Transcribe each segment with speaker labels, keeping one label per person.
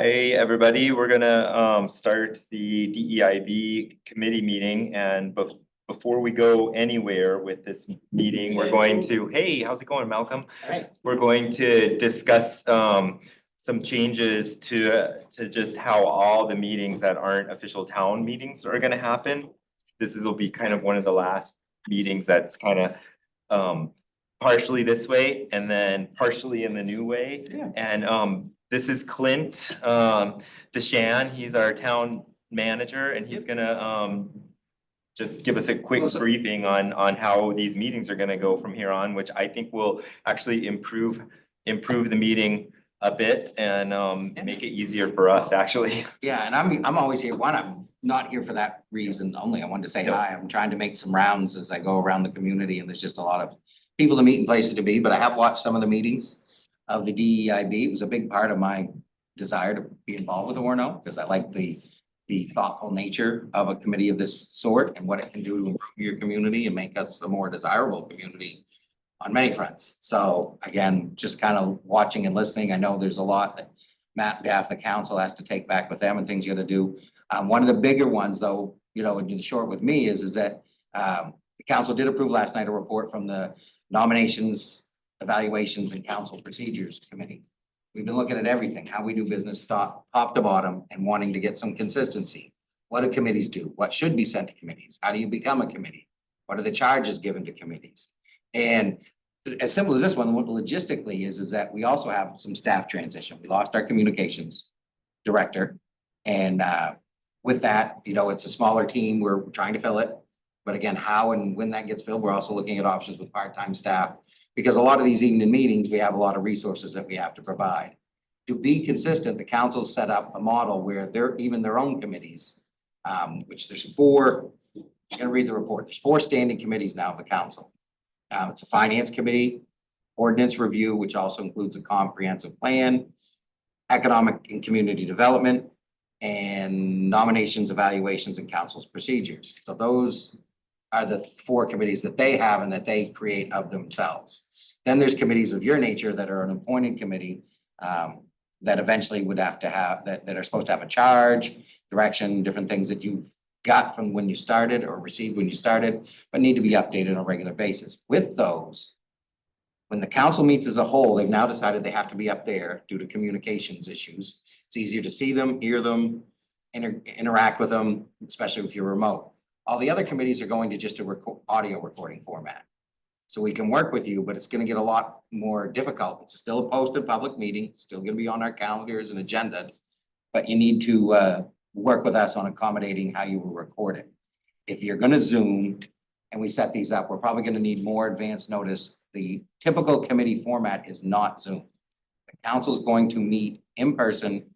Speaker 1: Hi, everybody. We're gonna start the DEIB committee meeting, and before we go anywhere with this meeting, we're going to, hey, how's it going, Malcolm?
Speaker 2: All right.
Speaker 1: We're going to discuss some changes to just how all the meetings that aren't official town meetings are gonna happen. Will be kind of one of the last meetings that's kind of partially this way and then partially in the new way.
Speaker 2: Yeah.
Speaker 1: And this is Clint DeShan. He's our town manager, and he's gonna just give us a quick briefing on how these meetings are gonna go from here on, which I think will actually improve the meeting a bit and make it easier for us, actually.
Speaker 2: Yeah, and I'm always here. One, I'm not here for that reason only. I wanted to say hi. I'm trying to make some rounds as I go around the community, and there's just a lot of people to meet and places to be, but I have watched some of the meetings of the DEIB. It was a big part of my desire to be involved with Orono, because I like the thoughtful nature of a committee of this sort and what it can do to improve your community and make us a more desirable community on many fronts. So again, just kind of watching and listening. I know there's a lot that Matt, on behalf of the council, has to take back with them and things you gotta do. One of the bigger ones though, in short with me is that the council did approve last night a report from the Nominations, Evaluations and Council Procedures Committee. We've been looking at everything, how we do business top to bottom, and wanting to get some consistency. What do committees do? What should be sent to committees? How do you become a committee? What are the charges given to committees? And as simple as this one, what logistically is that we also have some staff transition. We lost our communications director. And with that, it's a smaller team. We're trying to fill it. But again, how and when that gets filled, we're also looking at options with part-time staff, because a lot of these evening meetings, we have a lot of resources that we have to provide. To be consistent, the council's set up a model where they're even their own committees, which there's four. I'm gonna read the report. There's 4 standing committees now of the council. It's a finance committee, ordinance review, which also includes a comprehensive plan, economic and community development, and nominations, evaluations, and council's procedures. So those are the 4 committees that they have and that they create of themselves. Then there's committees of your nature that are an appointed committee that eventually would have to have, that are supposed to have a charge, direction, different things that you've got from when you started or received when you started, but need to be updated on a regular basis. With those, when the council meets as a whole, they've now decided they have to be up there due to communications issues. It's easier to see them, hear them, interact with them, especially if you're remote. All the other committees are going to just a audio recording format. So we can work with you, but it's gonna get a lot more difficult. It's still a posted public meeting, it's still gonna be on our calendars and agenda, but you need to work with us on accommodating how you will record it. If you're gonna Zoom and we set these up, we're probably gonna need more advance notice. The typical committee format is not Zoom. The council is going to meet in person,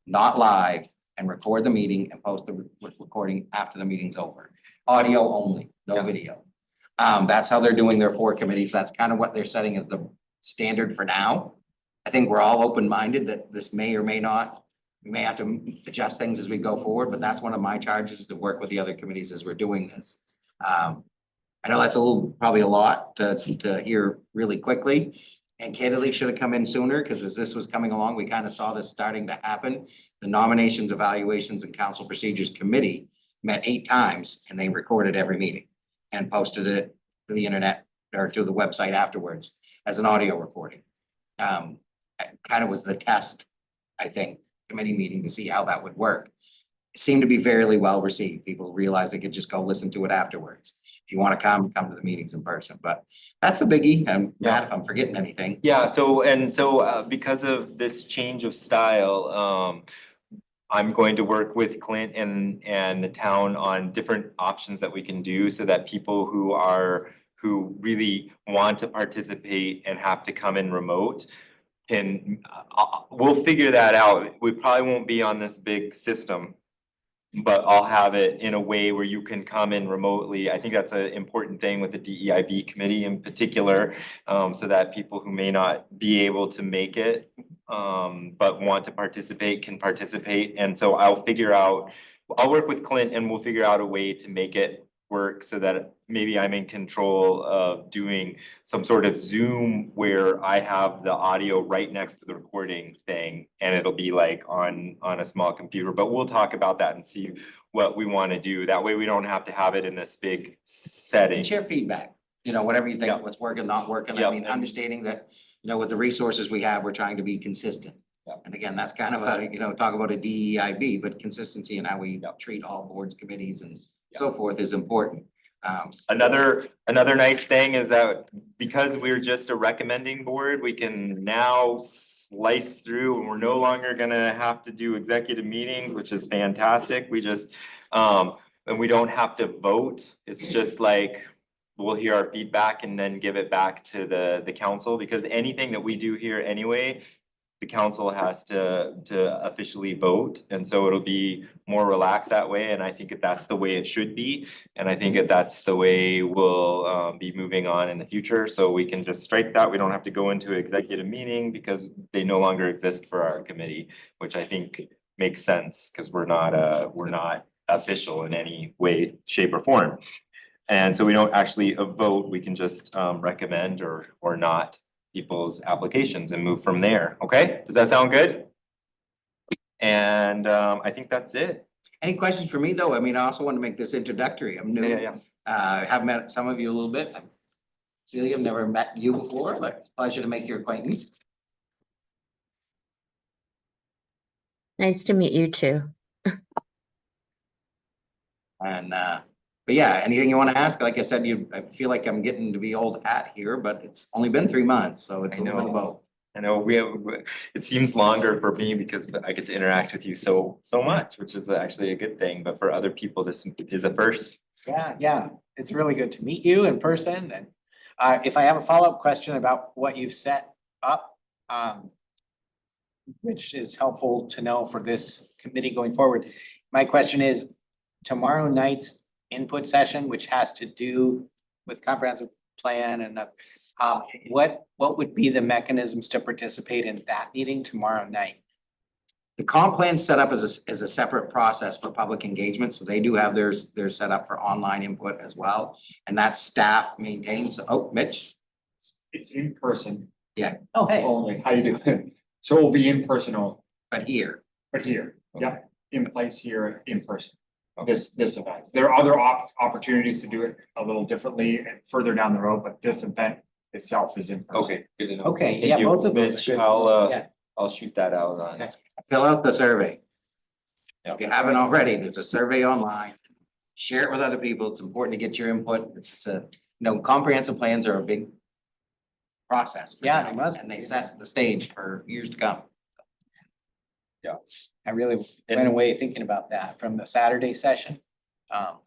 Speaker 2: not live, and record the meeting and post the recording after the meeting's over. Audio only, no video. That's how they're doing their 4 committees. That's kind of what they're setting as the standard for now. I think we're all open-minded that this may or may not, we may have to adjust things as we go forward, but that's one of my charges, to work with the other committees as we're doing this. I know that's probably a lot to hear really quickly. And candidly, should have come in sooner, because as this was coming along, we kind of saw this starting to happen. The Nominations, Evaluations, and Council Procedures Committee met 8 times, and they recorded every meeting and posted it to the internet or to the website afterwards as an audio recording. Kind of was the test, I think, committee meeting to see how that would work. It seemed to be fairly well received. People realized they could just go listen to it afterwards. If you want to come to the meetings in person, but that's a biggie. And Matt, if I'm forgetting anything.
Speaker 1: Yeah, so because of this change of style, I'm going to work with Clint and the town on different options that we can do, so that people who really want to participate and have to come in remote we'll figure that out. We probably won't be on this big system, but I'll have it in a way where you can come in remotely. I think that's an important thing with the DEIB committee in particular, so that people who may not be able to make it but want to participate can participate. And so I'll work with Clint, and we'll figure out a way to make it work so that maybe I'm in control of doing some sort of Zoom where I have the audio right next to the recording thing, and it'll be like on a small computer, but we'll talk about that and see what we want to do. That way we don't have to have it in this big setting.
Speaker 2: And share feedback, you know, whatever you think,
Speaker 1: Yep.
Speaker 2: what's working, not working. I
Speaker 1: Yep.
Speaker 2: mean, understanding that, you know, with the resources we have, we're trying to be consistent.
Speaker 1: Yep.
Speaker 2: And again, that's kind of a, you know, talk about a DEIB, but consistency in how we
Speaker 1: Yep.
Speaker 2: treat all boards, committees and so forth is important.
Speaker 1: Another nice thing is that because we're just a recommending board, we can now slice through and we're no longer gonna have to do executive meetings, which is fantastic. We just, and we don't have to vote. It's just like, we'll hear our feedback and then give it back to the council, because anything that we do here anyway, the council has to officially vote, and so it'll be more relaxed that way, and I think that that's the way it should be. And I think that that's the way we'll be moving on in the future, so we can just strike that. We don't have to go into executive meeting because they no longer exist for our committee, which I think makes sense, because we're not official in any way, shape, or form. And so we don't actually vote, we can just recommend or not people's applications and move from there, okay? Does that sound good? And I think that's it.
Speaker 2: Any questions for me, though? I mean, I also want to make this introductory. I'm new.
Speaker 1: Yeah.
Speaker 2: I have met some of you a little bit. Celia, I've never met you before, but it's a pleasure to make your acquaintance.
Speaker 3: Nice to meet you too.
Speaker 2: And but yeah, anything you want to ask? Like I said, I feel like I'm getting to be old hat here, but it's only been 3 months, so it's a
Speaker 1: I
Speaker 2: little bit of
Speaker 1: know.
Speaker 2: both.
Speaker 1: I know it seems longer for me because I get to interact with you so much, which is actually a good thing, but for other people, this is a first.
Speaker 4: Yeah, it's really good to meet you in person, and if I have a follow-up question about what you've set up, which is helpful to know for this committee going forward. My question is, tomorrow night's input session, which has to do with comprehensive plan and what would be the mechanisms to participate in that meeting tomorrow night?
Speaker 2: The comp plan's set up as a separate process for public engagement, so they do have theirs set up for online input as well. And that staff maintains, oh, Mitch?
Speaker 5: It's in person
Speaker 4: Oh, hey,
Speaker 5: only. How you doing? So it will be in person only,
Speaker 2: But here,
Speaker 5: but here, yeah, in place here, in person. This event. There are other opportunities to do it a little differently and further down the road, but this event itself is in person.
Speaker 1: Okay, good to know.
Speaker 4: Okay,
Speaker 1: Thank
Speaker 4: yeah,
Speaker 1: you,
Speaker 4: both of those are
Speaker 1: Mitch.
Speaker 4: good. Yeah.
Speaker 1: I'll shoot that out on.
Speaker 4: Okay.
Speaker 2: fill out the survey.
Speaker 1: Yeah.
Speaker 2: If you haven't already, there's a survey online. Share it with other people. It's important to get your input. It's comprehensive plans are a big process for
Speaker 4: Yeah, they
Speaker 2: towns,
Speaker 4: must
Speaker 2: and
Speaker 4: be.
Speaker 2: they set the stage for years to come.
Speaker 4: I really went away thinking about that from the Saturday session.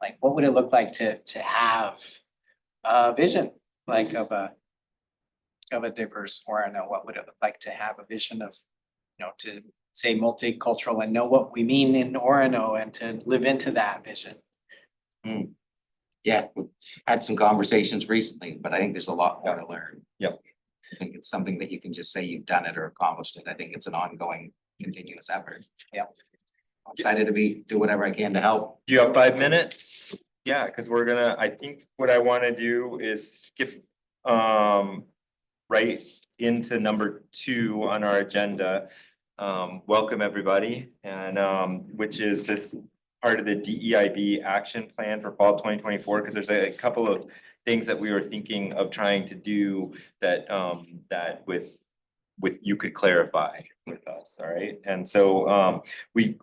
Speaker 4: Like, what would it look like to have a vision, like of a diverse Orono? What would it look like to have a vision of, to say multicultural and know what we mean in Orono and to live into that vision?
Speaker 2: Yeah, we've had some conversations recently, but I think there's a lot more to learn.
Speaker 1: Yep.
Speaker 2: I think it's something that you can just say you've done it or accomplished it. I think it's an ongoing, continuous effort.
Speaker 4: Yep.
Speaker 2: I'm excited to do whatever I can to help.
Speaker 1: Do you have 5 minutes? Yeah, because I think what I want to do is skip right into number 2 on our agenda. Welcome, everybody, and which is this part of the DEIB action plan for fall 2024, because there's a couple of things that we were thinking of trying to do that with you could clarify with us, all right? And so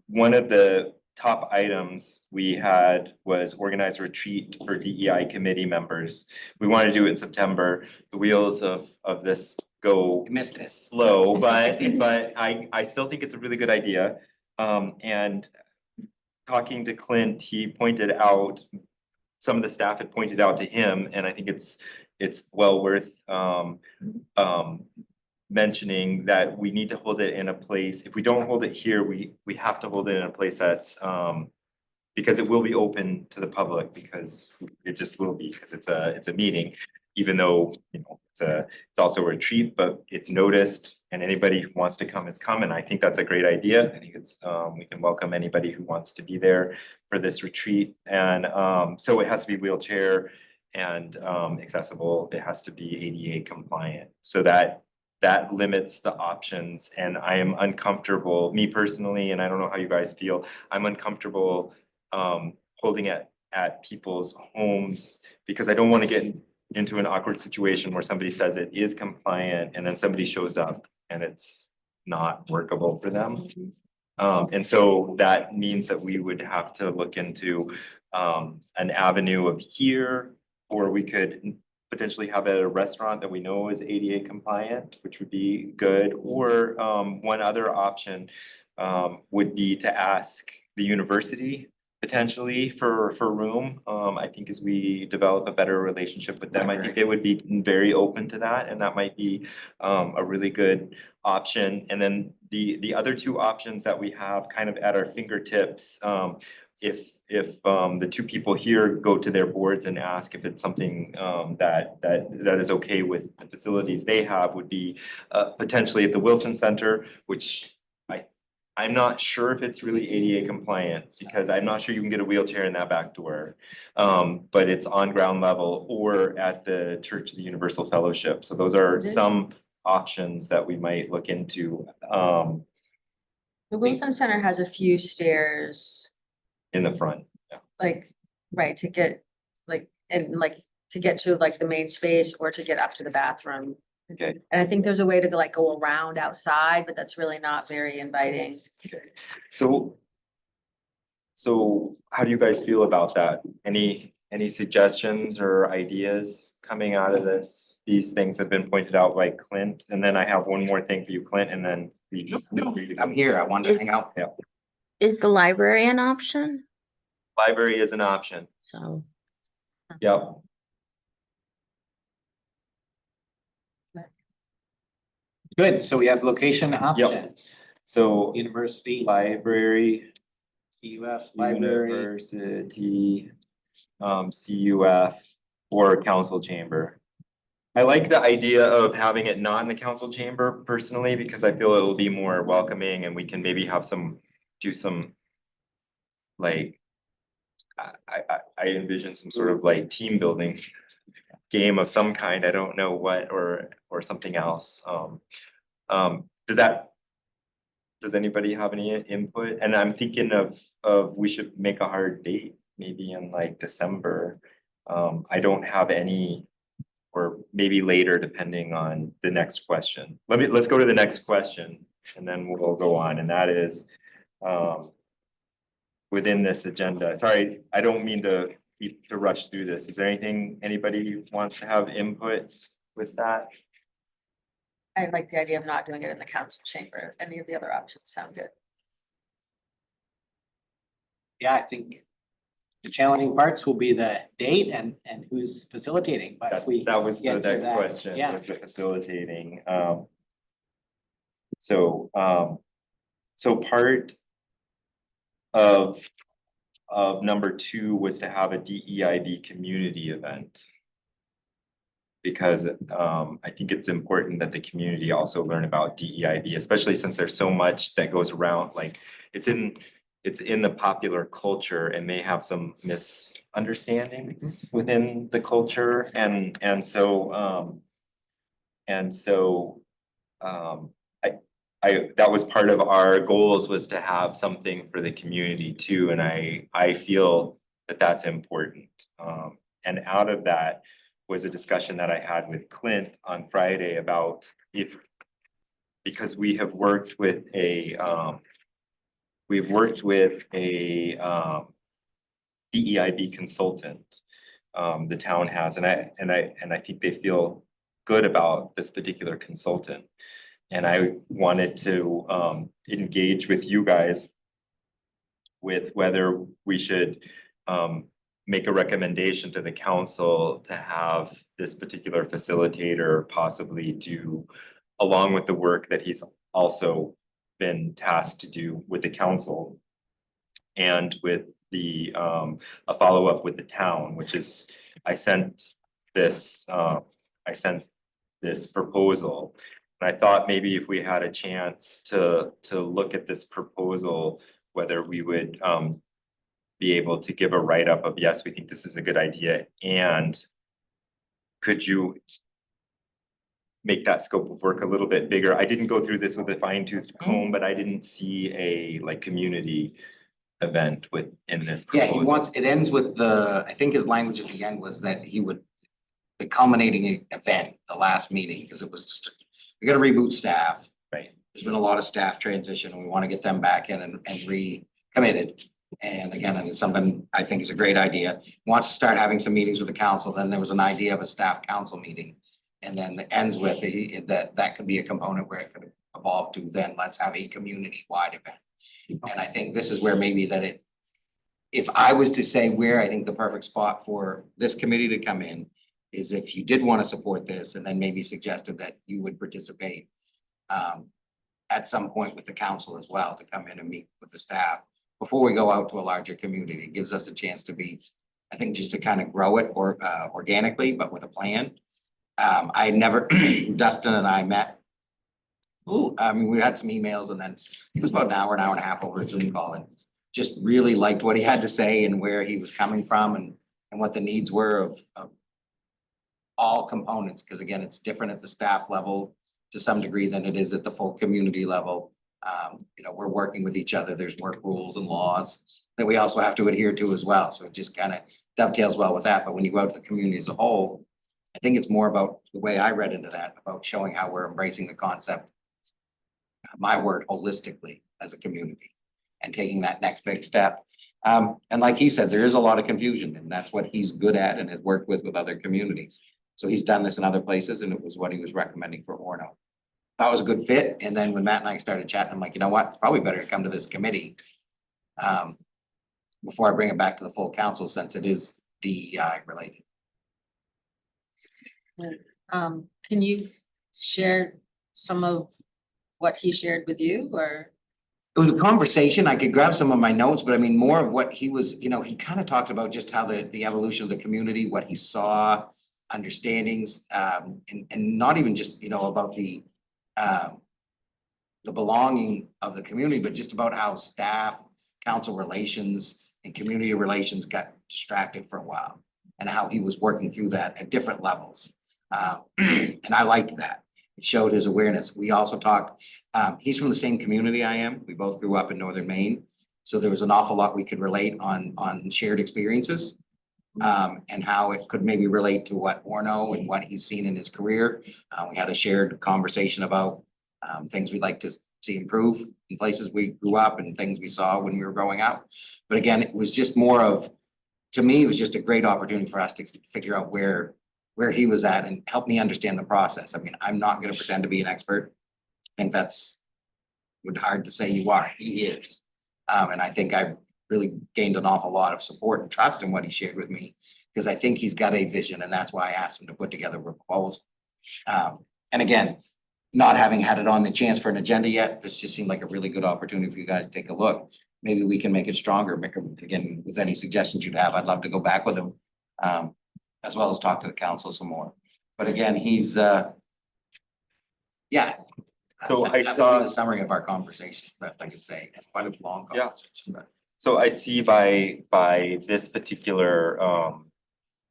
Speaker 1: one of the top items we had was organize a retreat for DEI committee members. We wanted to do it in September. The wheels of this go
Speaker 2: Missed it.
Speaker 1: slow, but I still think it's a really good idea. And talking to Clint, he pointed out, some of the staff had pointed out to him, and I think it's well worth mentioning that we need to hold it in a place. If we don't hold it here, we have to hold it in a place that's because it will be open to the public, because it just will be, because it's a meeting. even though, you know, it's also a retreat, but it's noticed and anybody who wants to come is come. And I think that's a great idea. I think it's, we can welcome anybody who wants to be there for this retreat. And so it has to be wheelchair and accessible. It has to be ADA compliant, so that limits the options. And I am uncomfortable, me personally, and I don't know how you guys feel, I'm uncomfortable holding at people's homes, because I don't want to get into an awkward situation where somebody says it is compliant and then somebody shows up and it's not workable for them. And so that means that we would have to look into an avenue of here, or we could potentially have it at a restaurant that we know is ADA compliant, which would be good. Or one other option would be to ask the university potentially for room. I think as we develop a better relationship with them, I think they would be very open to that, and that might be a really good option. And then the other two options that we have kind of at our fingertips, if the two people here go to their boards and ask if it's something that is okay with the facilities they have, would be potentially at the Wilson Center, which I'm not sure if it's really ADA compliant, because I'm not sure you can get a wheelchair in that back door. But it's on ground level, or at the Church of the Universal Fellowship. So those are some options that we might look into
Speaker 6: The Wilson Center has a few stairs,
Speaker 1: in the front.
Speaker 6: like, right, to get, like, and like, to get to like the main space or to get up to the bathroom.
Speaker 1: Okay.
Speaker 6: And I think there's a way to go, like, go around outside, but that's really not very inviting.
Speaker 1: So how do you guys feel about that? Any suggestions or ideas coming out of this? These things have been pointed out by Clint, and then I have one more thing for you, Clint, and then we just.
Speaker 2: I'm here. I wanted to hang out.
Speaker 3: Is the library an option?
Speaker 1: Library is an option.
Speaker 3: So,
Speaker 1: Yep.
Speaker 4: Good, so we have location options,
Speaker 1: So
Speaker 4: university,
Speaker 1: library,
Speaker 4: CUF, library.
Speaker 1: university, CUF, or council chamber. I like the idea of having it not in the council chamber personally, because I feel it'll be more welcoming and we can maybe have do some like, I envision some sort of like team building game of some kind. I don't know what, or something else. Does anybody have any input? And I'm thinking of we should make a hard date, maybe in like December. I don't have any, or maybe later, depending on the next question. Let's go to the next question and then we'll go on, and that is within this agenda. Sorry, I don't mean to rush through this. Is there anything anybody wants to have input with that?
Speaker 6: I like the idea of not doing it in the council chamber. Any of the other options sound good.
Speaker 4: Yeah, I think the challenging parts will be the date and who's facilitating, but if we.
Speaker 1: That was the
Speaker 4: get to
Speaker 1: next
Speaker 4: that,
Speaker 1: question,
Speaker 4: yeah.
Speaker 1: was the facilitating. So part of number 2 was to have a DEIB community event. Because I think it's important that the community also learn about DEIB, especially since there's so much that goes around, like it's in the popular culture and may have some misunderstandings within the culture, and so that was part of our goals, was to have something for the community too, and I feel that that's important. And out of that was a discussion that I had with Clint on Friday about because we have worked with a DEIB consultant, the town has, and I think they feel good about this particular consultant. And I wanted to engage with you guys with whether we should make a recommendation to the council to have this particular facilitator possibly do, along with the work that he's also been tasked to do with the council and with the a follow-up with the town, which is, I sent this, I sent this proposal. And I thought maybe if we had a chance to look at this proposal, whether we would be able to give a write-up of, yes, we think this is a good idea, and could you make that scope of work a little bit bigger? I didn't go through this with a fine-tooth comb, but I didn't see a like community event within this
Speaker 2: Yeah,
Speaker 1: proposal.
Speaker 2: he wants, it ends with the, I think his language at the end was that he would, the culminating event, the last meeting, because it was just, we gotta reboot staff.
Speaker 1: Right.
Speaker 2: There's been a lot of staff transition, and we wanna get them back in and recommitted. And again, and it's something I think is a great idea. Wants to start having some meetings with the council, then there was an idea of a staff council meeting. And then it ends with that could be a component where it could evolve to then let's have a community-wide event. And I think this is where maybe that if I was to say where I think the perfect spot for this committee to come in is if you did want to support this and then maybe suggested that you would participate at some point with the council as well to come in and meet with the staff before we go out to a larger community. It gives us a chance to be, I think, just to kind of grow it or organically, but with a plan. I had never, Dustin and I met. I mean, we had some emails and then it was about an hour and a half over a Zoom call, and just really liked what he had to say and where he was coming from and what the needs were of all components, because again, it's different at the staff level to some degree than it is at the full community level. You know, we're working with each other. There's work rules and laws that we also have to adhere to as well. So it just kind of dovetails well with that. But when you go out to the community as a whole, I think it's more about the way I read into that, about showing how we're embracing the concept, my word, holistically as a community and taking that next big step. And like he said, there is a lot of confusion, and that's what he's good at and has worked with other communities. So he's done this in other places, and it was what he was recommending for Orono. That was a good fit. And then when Matt and I started chatting, I'm like, you know what, it's probably better to come to this committee before I bring it back to the full council, since it is DEI related.
Speaker 6: Can you share some of what he shared with you, or?
Speaker 2: It was a conversation. I could grab some of my notes, but I mean, more of what he was, you know, he kind of talked about just how the evolution of the community, what he saw, understandings, and not even just, you know, about the belonging of the community, but just about how staff, council relations, and community relations got distracted for a while, and how he was working through that at different levels. And I liked that. It showed his awareness. We also talked, he's from the same community I am. We both grew up in northern Maine. So there was an awful lot we could relate on shared experiences. And how it could maybe relate to what Orono and what he's seen in his career. We had a shared conversation about things we'd like to see improve in places we grew up and things we saw when we were growing up. But again, it was just more of, to me, it was just a great opportunity for us to figure out where he was at and help me understand the process. I mean, I'm not gonna pretend to be an expert. I think that's hard to say you are. He is. And I think I really gained an awful lot of support and trust in what he shared with me, because I think he's got a vision, and that's why I asked him to put together a proposal. And again, not having had it on the chance for an agenda yet, this just seemed like a really good opportunity for you guys to take a look. Maybe we can make it stronger. Again, with any suggestions you'd have, I'd love to go back with him, as well as talk to the council some more. But again, he's, yeah.
Speaker 1: So I
Speaker 2: That would be
Speaker 1: saw-
Speaker 2: the summary of our conversation, best I could say. It's quite a long
Speaker 1: Yeah.
Speaker 2: conversation, but.
Speaker 1: So I see by this particular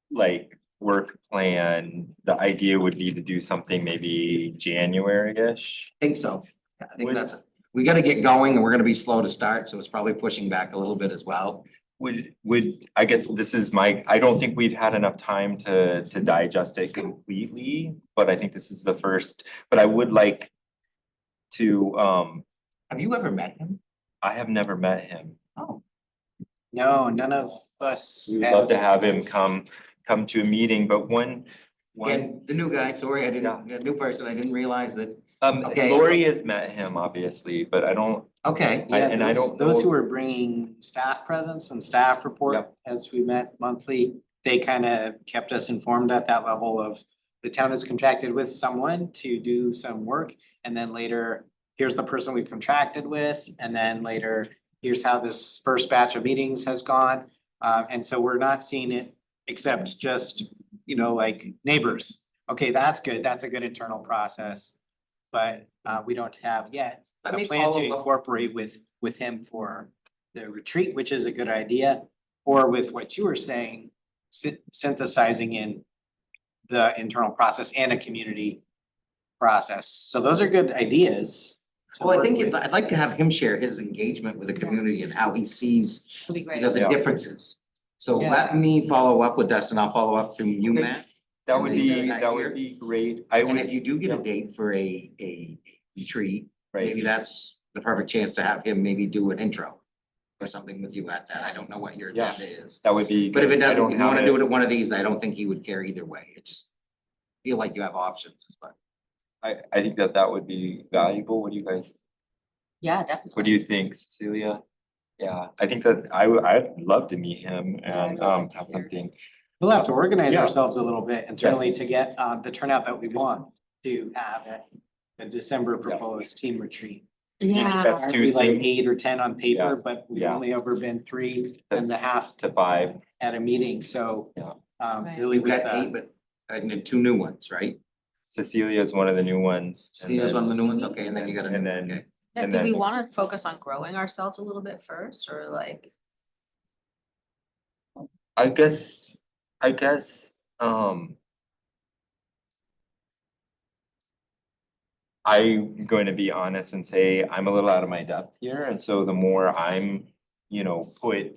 Speaker 1: like work plan, the idea would be to do something maybe January-ish.
Speaker 2: Think so. I think
Speaker 1: Would-
Speaker 2: that's, we gotta get going, and we're gonna be slow to start, so it's probably pushing back a little bit as well.
Speaker 1: Would, I guess this is I don't think we've had enough time to digest it completely, but I think this is the first, but I would like to,
Speaker 2: Have you ever met him?
Speaker 1: I have never met him.
Speaker 2: Oh.
Speaker 4: No, none of us.
Speaker 1: We would love to have him come to a meeting, but one,
Speaker 2: And the new guy, sorry, I
Speaker 1: Yeah.
Speaker 2: didn't, the new person, I didn't realize that, okay.
Speaker 1: Lori has met him, obviously, but I don't,
Speaker 2: okay.
Speaker 1: I-
Speaker 4: Yeah,
Speaker 1: and I
Speaker 4: those,
Speaker 1: don't
Speaker 4: those
Speaker 1: know-
Speaker 4: who were bringing staff presence and staff report
Speaker 1: Yep.
Speaker 4: as we met monthly, they kind of kept us informed at that level of the town is contracted with someone to do some work, and then later, here's the person we contracted with, and then later, here's how this first batch of meetings has gone. And so we're not seeing it except just you know, like neighbors. Okay, that's good. That's a good internal process. But we don't have yet
Speaker 2: Let
Speaker 4: a
Speaker 2: me
Speaker 4: plan to
Speaker 2: follow up.
Speaker 4: incorporate with him for the retreat, which is a good idea. Or with what you were saying, synthesizing in the internal process and a community process. So those are good ideas. to
Speaker 2: Well, I
Speaker 4: work
Speaker 2: think
Speaker 4: with.
Speaker 2: I'd like to have him share his engagement with the community and how he sees,
Speaker 6: Would be
Speaker 2: you
Speaker 6: great.
Speaker 2: know, the
Speaker 1: Yeah.
Speaker 2: differences. So let
Speaker 4: Yeah.
Speaker 2: me follow up with Dustin. I'll follow up through you,
Speaker 1: Okay.
Speaker 2: Matt.
Speaker 1: That
Speaker 2: And
Speaker 1: would
Speaker 2: then
Speaker 1: be,
Speaker 2: bring that
Speaker 1: that
Speaker 2: here.
Speaker 1: would be great. I
Speaker 2: And
Speaker 1: would,
Speaker 2: if you do get a
Speaker 1: yeah.
Speaker 2: date for a retreat, maybe
Speaker 1: right,
Speaker 2: that's the perfect chance to have him maybe do an intro or something with you at that. I don't know what your
Speaker 1: Yeah.
Speaker 2: agenda is.
Speaker 1: that would be.
Speaker 2: But if
Speaker 1: good.
Speaker 2: it
Speaker 1: I
Speaker 2: doesn't,
Speaker 1: don't
Speaker 2: if you
Speaker 1: have
Speaker 2: wanna do it at one of these, I don't think he would care either way. It just feel like you have options, but.
Speaker 1: I think that would be valuable. What do you guys,
Speaker 6: Yeah, definitely.
Speaker 1: what do you think, Cecilia? Yeah, I think that I'd love to meet him
Speaker 6: Yeah, I'd
Speaker 1: and
Speaker 6: love to
Speaker 1: have
Speaker 6: hear.
Speaker 1: something.
Speaker 4: We'll have to organize
Speaker 1: Yeah.
Speaker 4: ourselves a little bit internally
Speaker 1: Yes.
Speaker 4: to get the turnout that we want to have at the December proposed team retreat.
Speaker 3: Yeah,
Speaker 1: That's too
Speaker 4: Currently like
Speaker 1: soon
Speaker 4: 8 or 10 on
Speaker 1: Yeah.
Speaker 4: paper, but we've
Speaker 1: Yeah.
Speaker 4: only ever been 3.5
Speaker 1: to 5.
Speaker 4: at a meeting, so.
Speaker 1: Yeah.
Speaker 6: Right.
Speaker 4: Really
Speaker 2: You've
Speaker 4: with
Speaker 2: got 8, but and then 2 new ones, right?
Speaker 1: Cecilia is one of the new ones. and
Speaker 2: See, there's one of
Speaker 1: then-
Speaker 2: the new ones, okay, and then you got a
Speaker 1: And
Speaker 2: new,
Speaker 1: then-
Speaker 2: okay.
Speaker 6: Yeah,
Speaker 1: and
Speaker 6: do we
Speaker 1: then-
Speaker 6: wanna focus on growing ourselves a little bit first, or like?
Speaker 1: I guess, I'm going to be honest and say I'm a little out of my depth here, and so the more I'm, put,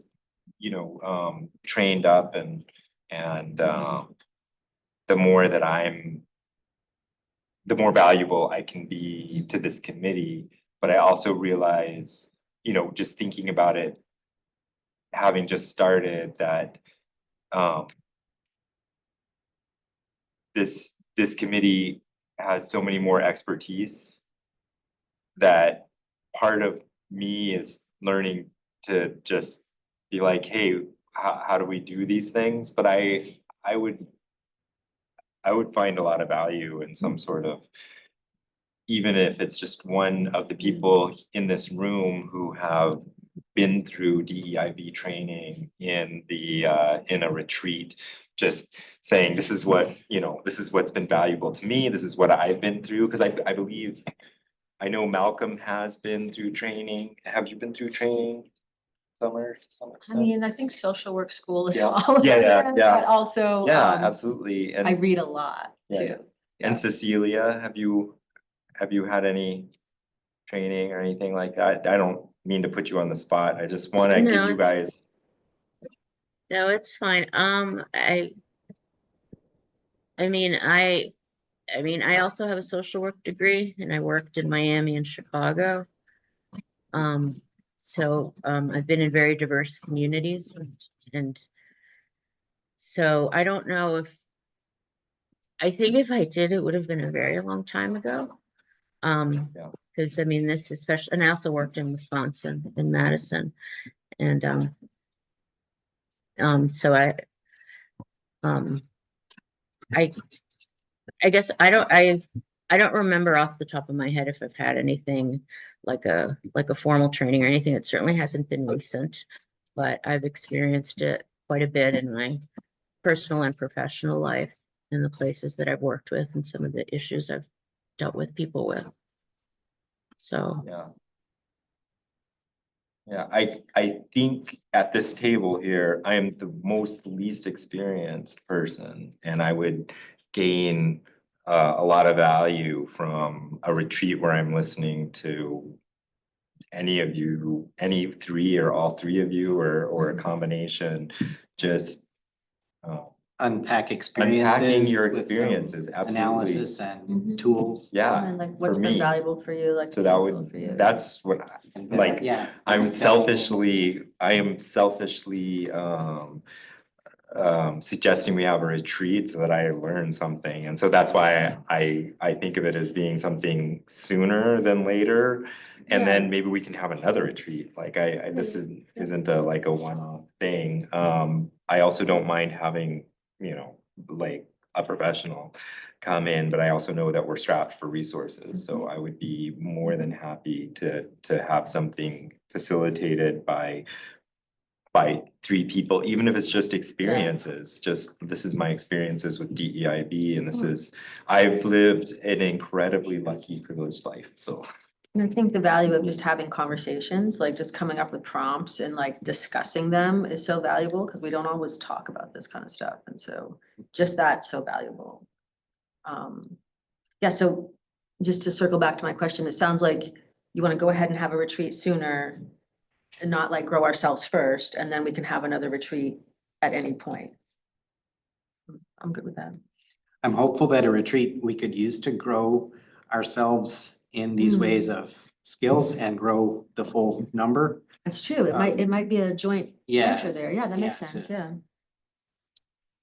Speaker 1: trained up and the more that the more valuable I can be to this committee, but I also realize, just thinking about it, having just started that this committee has so many more expertise that part of me is learning to just be like, hey, how do we do these things? But I would find a lot of value in some sort of, even if it's just one of the people in this room who have been through DEIB training in a retreat, just saying, this is what, this is what's been valuable to me, this is what I've been through, because I believe, I know Malcolm has been through training. Have you been through training, Summer, to some
Speaker 6: I
Speaker 1: extent?
Speaker 6: mean, I think social work school is
Speaker 1: Yeah.
Speaker 6: all.
Speaker 1: Yeah.
Speaker 6: But also,
Speaker 1: Yeah, absolutely,
Speaker 6: I
Speaker 1: and
Speaker 6: read a lot
Speaker 1: Yeah.
Speaker 6: too.
Speaker 1: and Cecilia, have you had any training or anything like that? I don't mean to put you on the spot, I just wanna give
Speaker 3: No.
Speaker 1: you guys,
Speaker 3: no, it's fine. I also have a social work degree and I worked in Miami and Chicago. I've been in very diverse communities and so I don't know I think if I did, it would have been a very long time ago.
Speaker 1: Yeah.
Speaker 3: Because this especially, and I also worked in Wisconsin, in Madison, and so I guess I don't remember off the top of my head if I've had anything like a formal training or anything. It certainly hasn't been recent, but I've experienced it quite a bit in my personal and professional life in the places that I've worked with and some of the issues I've dealt with people with. So,
Speaker 1: yeah. Yeah, I think at this table here, I am the most least experienced person, and I would gain a lot of value from a retreat where I'm listening to any of you, any 3 or all 3 of you, or a combination, just
Speaker 4: Unpack experiences.
Speaker 1: unpacking your
Speaker 4: with some
Speaker 1: experiences, absolutely.
Speaker 4: Analysis and
Speaker 6: Mhm.
Speaker 4: tools.
Speaker 1: Yeah,
Speaker 6: And like
Speaker 1: for
Speaker 6: what's been
Speaker 1: me.
Speaker 6: valuable for you, like.
Speaker 1: So that
Speaker 6: meaningful for you.
Speaker 1: that's what, like,
Speaker 4: Yeah.
Speaker 1: I am
Speaker 4: that's valuable.
Speaker 1: selfishly suggesting we have a retreat so that I learn something. And so that's why I think of it as being something sooner than later. And then maybe we can have another retreat. Like this isn't a like a one-off thing. I also don't mind having, like a professional come in, but I also know that we're strapped for resources. So I would be more than happy to have something facilitated by by 3 people, even if it's just experiences, just this is my experiences with DEIB and this is, I've lived an incredibly lucky, privileged life, so.
Speaker 6: And I think the value of just having conversations, like just coming up with prompts and like discussing them is so valuable, because we don't always talk about this kind of stuff, and so just that's so valuable. Yeah, so just to circle back to my question, it sounds like you wanna go ahead and have a retreat sooner and not like grow ourselves first, and then we can have another retreat at any point. I'm good with that.
Speaker 4: I'm hopeful that a retreat we could use to grow ourselves in these
Speaker 6: Mm.
Speaker 4: ways of skills and grow the full number.
Speaker 6: That's true. It might be a joint
Speaker 4: Yeah,
Speaker 6: venture there. Yeah, that makes
Speaker 4: yeah,
Speaker 6: sense,
Speaker 4: to-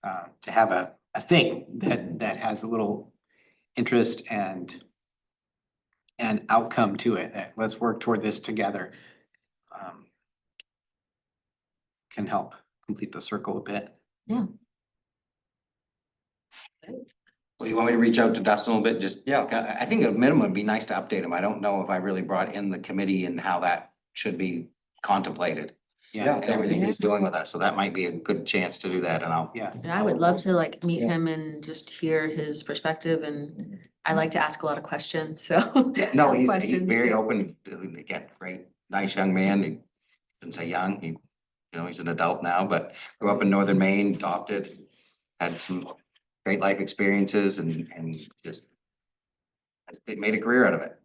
Speaker 6: yeah.
Speaker 4: To have a thing that has a little interest and outcome to it, that let's work toward this together. Can help complete the circle a bit.
Speaker 2: Well, you want me to reach out to Dustin a little bit, just?
Speaker 1: Yeah.
Speaker 2: I think at minimum, it'd be nice to update him. I don't know if I really brought in the committee and how that should be contemplated.
Speaker 4: Yeah,
Speaker 2: And everything he's doing with us, so that might be a good chance to do that, and I'll.
Speaker 4: yeah.
Speaker 6: And I would love to like meet
Speaker 2: Yeah.
Speaker 6: him and just hear his perspective, and I like to ask a lot of questions, so.
Speaker 2: Yeah, no,
Speaker 6: ask
Speaker 2: he's
Speaker 6: questions,
Speaker 2: very
Speaker 6: yeah.
Speaker 2: open, again, great, nice young man, he didn't say young, he, he's an adult now, but grew up in northern Maine, adopted, had some great life experiences and just they made a career out of it.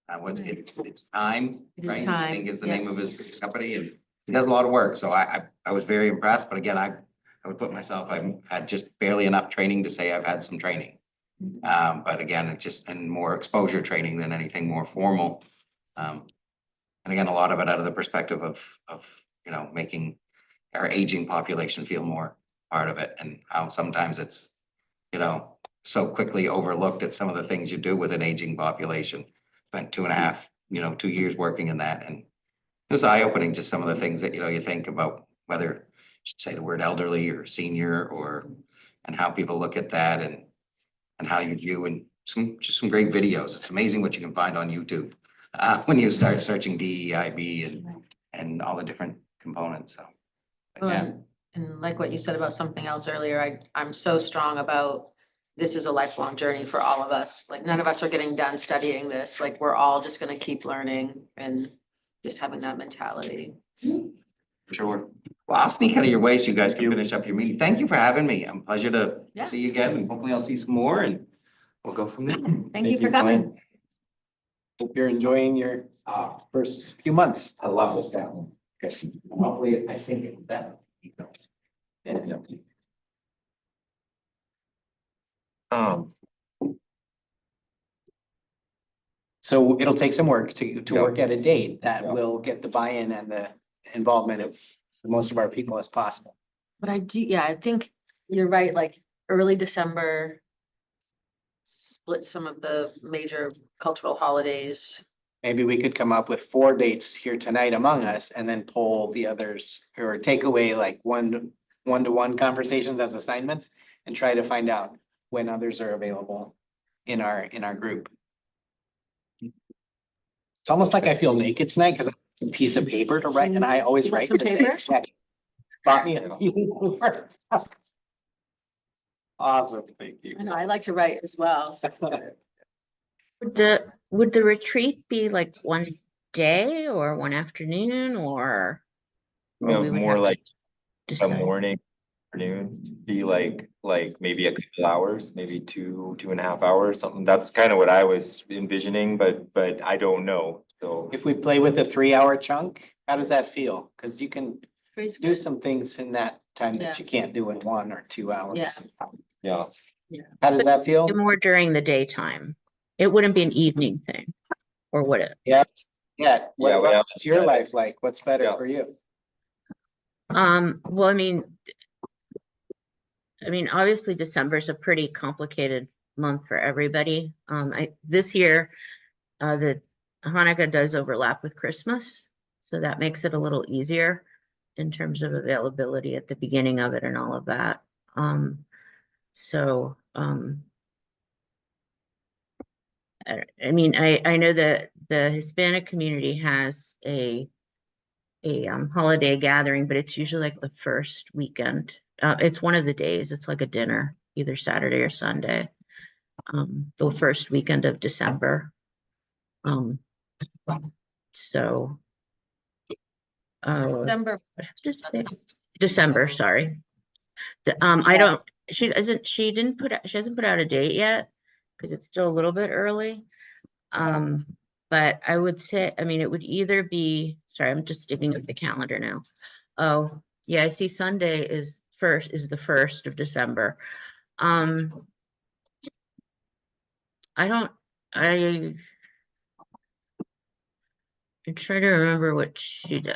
Speaker 2: It's time,
Speaker 6: It is
Speaker 2: right? I
Speaker 6: time,
Speaker 2: think is the
Speaker 6: yeah.
Speaker 2: name of his company, and he does a lot of work, so I was very impressed, but again, I would put myself, I've had just barely enough training to say I've had some training. But again, it's just, and more exposure training than anything more formal. And again, a lot of it out of the perspective of, making our aging population feel more part of it, and how sometimes it's, so quickly overlooked at some of the things you do with an aging population. Spent 2.5, 2 years working in that, and it was eye-opening, just some of the things that, you think about whether you should say the word elderly or senior, or, and how people look at that, and how you view, and just some great videos. It's amazing what you can find on YouTube when you start searching DEIB and all the different components, so.
Speaker 6: Well,
Speaker 2: Yeah,
Speaker 6: and like what you said about something else earlier, I'm so strong about this is a lifelong journey for all of us. Like none of us are getting done studying this. Like we're all just gonna keep learning and just having that mentality.
Speaker 2: sure. Well, I'll sneak out of your way so you guys can finish up your meeting. Thank you for having me. Pleasure to
Speaker 6: Yeah.
Speaker 2: see you again, and hopefully I'll see some more, and we'll go from there.
Speaker 6: Thank you for coming.
Speaker 4: Hope you're enjoying your first few months.
Speaker 2: I love this town. Hopefully, I think it's that.
Speaker 1: Um,
Speaker 4: So it'll take some work to
Speaker 1: Yeah.
Speaker 4: work at a date that
Speaker 1: Yeah.
Speaker 4: will get the buy-in and the involvement of most of our people as possible.
Speaker 6: But I think you're right, like early December. Split some of the major cultural holidays.
Speaker 4: Maybe we could come up with 4 dates here tonight among us and then poll the others, or take away like one-to-one conversations as assignments and try to find out when others are available in our group. It's almost like I feel naked tonight because I have a piece of paper to write, and I always
Speaker 6: You want
Speaker 4: write
Speaker 6: some
Speaker 4: today.
Speaker 6: paper?
Speaker 4: Jackie bought me a piece of paper. Awesome, thank you.
Speaker 6: I know, I like to write as well, so.
Speaker 3: Would the retreat be like one day or one afternoon or? or we would
Speaker 1: more
Speaker 3: have to
Speaker 1: like a
Speaker 3: decide?
Speaker 1: morning, afternoon, be like maybe a couple hours, maybe 2.5 hours, something. That's kind of what I was envisioning, but I don't know, so.
Speaker 4: If we play with a 3-hour chunk, how does that feel? Cause you can
Speaker 6: Three's
Speaker 4: do
Speaker 6: good.
Speaker 4: some things in that time that
Speaker 6: Yeah.
Speaker 4: you can't do in 1 or 2 hours.
Speaker 6: Yeah.
Speaker 1: Yeah,
Speaker 4: How does that feel?
Speaker 3: More during the daytime. It wouldn't be an evening thing, or would it?
Speaker 4: Yeah,
Speaker 1: Yeah, we have
Speaker 4: what's your
Speaker 1: to set it.
Speaker 4: life like? What's better
Speaker 1: Yeah.
Speaker 4: for you?
Speaker 3: Well, I mean, obviously December is a pretty complicated month for everybody. This year, the Hanukkah does overlap with Christmas, so that makes it a little easier in terms of availability at the beginning of it and all of that. So, I know that the Hispanic community has a holiday gathering, but it's usually like the first weekend. It's one of the days. It's like a dinner, either Saturday or Sunday. The first weekend of December. Um, so.
Speaker 6: December.
Speaker 3: December, sorry. I don't, she hasn't put out a date yet, because it's still a little bit early. But I would say, I mean, it would either be, sorry, I'm just digging up the calendar now. Oh, yeah, I see Sunday is the 1st of December. I don't, I'm trying to remember what she did.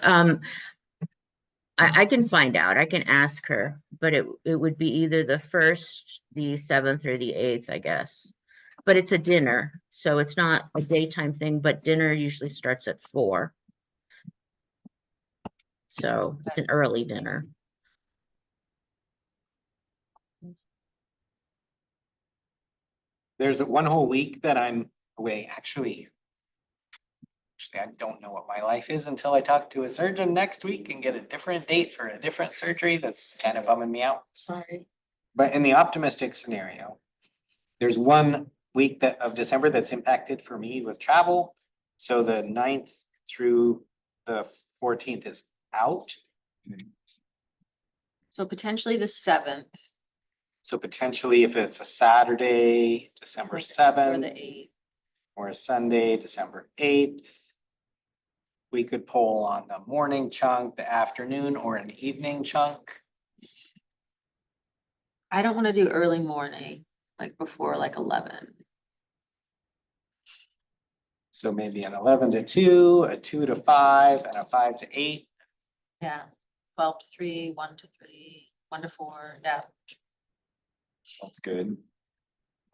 Speaker 3: I can find out. I can ask her, but it would be either the 1st, the 7th, or the 8th, I guess. But it's a dinner, so it's not a daytime thing, but dinner usually starts at 4. So it's an early dinner.
Speaker 4: There's one whole week that I'm away, actually. I don't know what my life is until I talk to a surgeon next week and get a different date for a different surgery. That's kind of bumming me out.
Speaker 6: Sorry.
Speaker 4: But in the optimistic scenario, there's one week of December that's impacted for me with travel. So the 9th through the 14th is out.
Speaker 6: So potentially the 7th.
Speaker 4: So potentially if it's a Saturday, December
Speaker 6: Or
Speaker 4: 7th,
Speaker 6: the 8th.
Speaker 4: or a Sunday, December 8th. We could pull on the morning chunk, the afternoon, or an evening chunk.
Speaker 6: I don't want to do early morning, like before like 11.
Speaker 4: So maybe an 11 to 2, a 2 to 5, and a 5 to 8.
Speaker 6: Yeah, 12 to 3, 1 to 3, 1 to 4, yeah.
Speaker 1: That's good.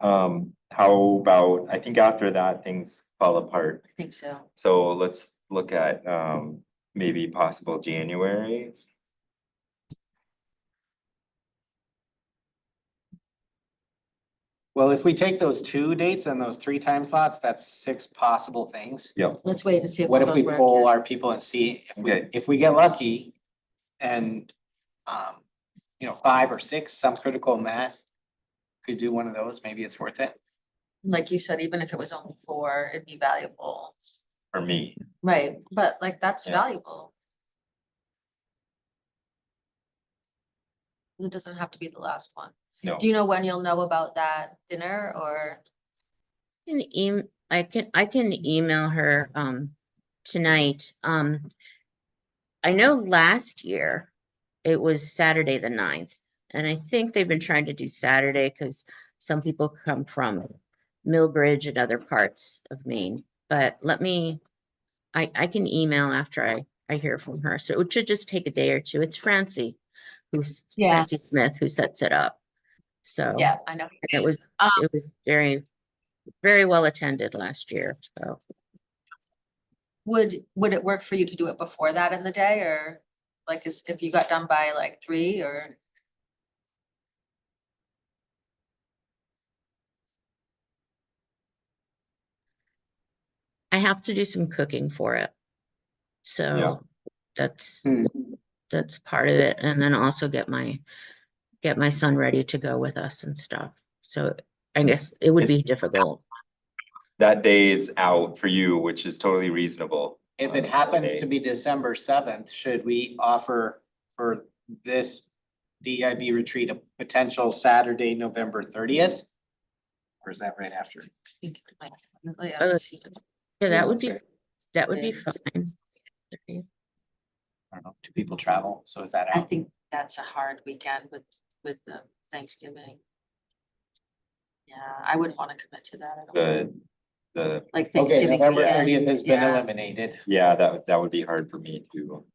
Speaker 1: How about, I think after that, things fall apart.
Speaker 6: I think so.
Speaker 1: So let's look at, maybe possible January.
Speaker 4: Well, if we take those 2 dates and those 3 time slots, that's 6 possible things.
Speaker 1: Yeah,
Speaker 6: Let's wait and see if
Speaker 4: What
Speaker 6: all
Speaker 4: if we
Speaker 6: those work.
Speaker 4: poll
Speaker 6: yeah.
Speaker 4: our people and see
Speaker 1: Okay.
Speaker 4: if we get lucky and, 5 or 6, some critical mass could do one of those, maybe it's worth it.
Speaker 6: Like you said, even if it was only 4, it'd be valuable.
Speaker 1: for me.
Speaker 6: Right, but like that's
Speaker 1: Yeah.
Speaker 6: valuable. It doesn't have to be the last one.
Speaker 1: No,
Speaker 6: Do you know when you'll know about that dinner or?
Speaker 3: I can email her tonight. I know last year it was Saturday the 9th, and I think they've been trying to do Saturday because some people come from Millbridge and other parts of Maine. But I can email after I hear from her. So it should just take a day or two. It's Francie
Speaker 6: Yeah.
Speaker 3: Francie Smith who sets it up. So
Speaker 6: I know.
Speaker 3: it was very, very well attended last year. So
Speaker 6: Would it work for you to do it before that in the day or like if you got done by like 3 or?
Speaker 3: I have to do some cooking for it.
Speaker 1: Yeah.
Speaker 3: So that's
Speaker 4: Hmm.
Speaker 3: that's part of it. And then also get my son ready to go with us and stuff. So I guess it would be
Speaker 1: It's-
Speaker 3: difficult.
Speaker 1: that day is out for you, which is totally reasonable.
Speaker 4: If it happens to be December 7th, should we offer for this DIB retreat a potential Saturday, November 30th? Or is that right after?
Speaker 3: Yeah, that would
Speaker 4: that's
Speaker 3: be,
Speaker 4: right.
Speaker 3: that would be
Speaker 6: Yes.
Speaker 3: fine.
Speaker 4: I don't know, do people travel? So is that
Speaker 6: I
Speaker 4: out?
Speaker 6: think that's a hard weekend with the Thanksgiving. Yeah, I wouldn't want to commit to that at all.
Speaker 1: The,
Speaker 6: Like
Speaker 4: Okay,
Speaker 6: Thanksgiving
Speaker 4: November
Speaker 6: weekend,
Speaker 4: 30th has been
Speaker 6: yeah.
Speaker 4: eliminated,
Speaker 1: yeah, that would be hard for me to.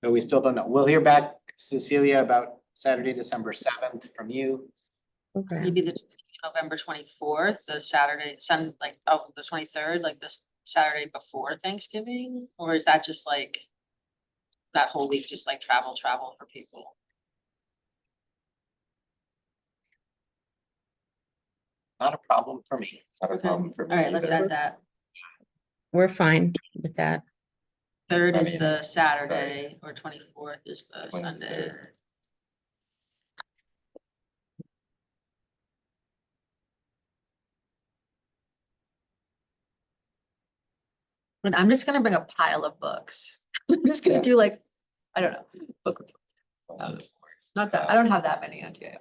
Speaker 4: but we still don't know. We'll hear back, Cecilia, about Saturday, December 7th from you.
Speaker 3: Okay.
Speaker 6: Maybe the November 24th, the Saturday, the 23rd, like this Saturday before Thanksgiving? Or is that just like that whole week, just like travel for people?
Speaker 4: Not a problem for me.
Speaker 1: Not a
Speaker 6: Okay.
Speaker 1: problem for me
Speaker 6: All right, let's
Speaker 1: either.
Speaker 6: add that.
Speaker 3: We're fine with that.
Speaker 6: 3rd
Speaker 1: I
Speaker 6: is
Speaker 1: mean,
Speaker 6: the Saturday or 24th is the Sunday.
Speaker 1: 23rd.
Speaker 6: And I'm just gonna bring a pile of books. I'm just gonna
Speaker 1: Yeah.
Speaker 6: do like, I don't know, book report. Not that, I don't have that many on TIA.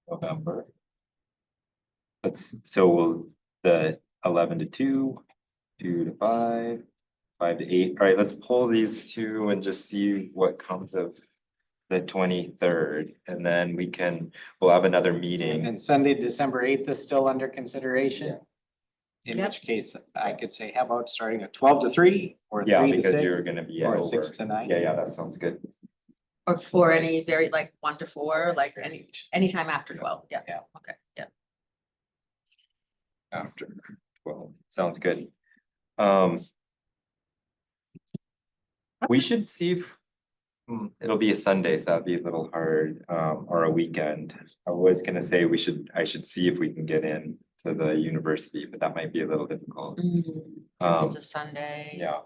Speaker 1: November. The 11 to 2, 2 to 5, 5 to 8. All right, let's pull these two and just see what comes of the 23rd, and then we'll have another meeting.
Speaker 4: And Sunday, December 8th is still under consideration. In
Speaker 6: Yep.
Speaker 4: which case I could say, how about starting at 12 to 3 or
Speaker 1: Yeah,
Speaker 4: 3 to
Speaker 1: because
Speaker 4: 6?
Speaker 1: you're gonna be
Speaker 4: or
Speaker 1: over.
Speaker 4: 6 to 9?
Speaker 1: Yeah, that sounds good.
Speaker 6: Or any very like 1 to 4, like anytime after 12, yeah.
Speaker 4: Yeah.
Speaker 6: Okay, yeah.
Speaker 1: After 12, sounds good. We should see if, it'll be a Sunday, so that'd be a little hard, or a weekend. I was gonna say I should see if we can get in to the university, but that might be a little difficult.
Speaker 6: It's a Sunday.
Speaker 1: Yeah,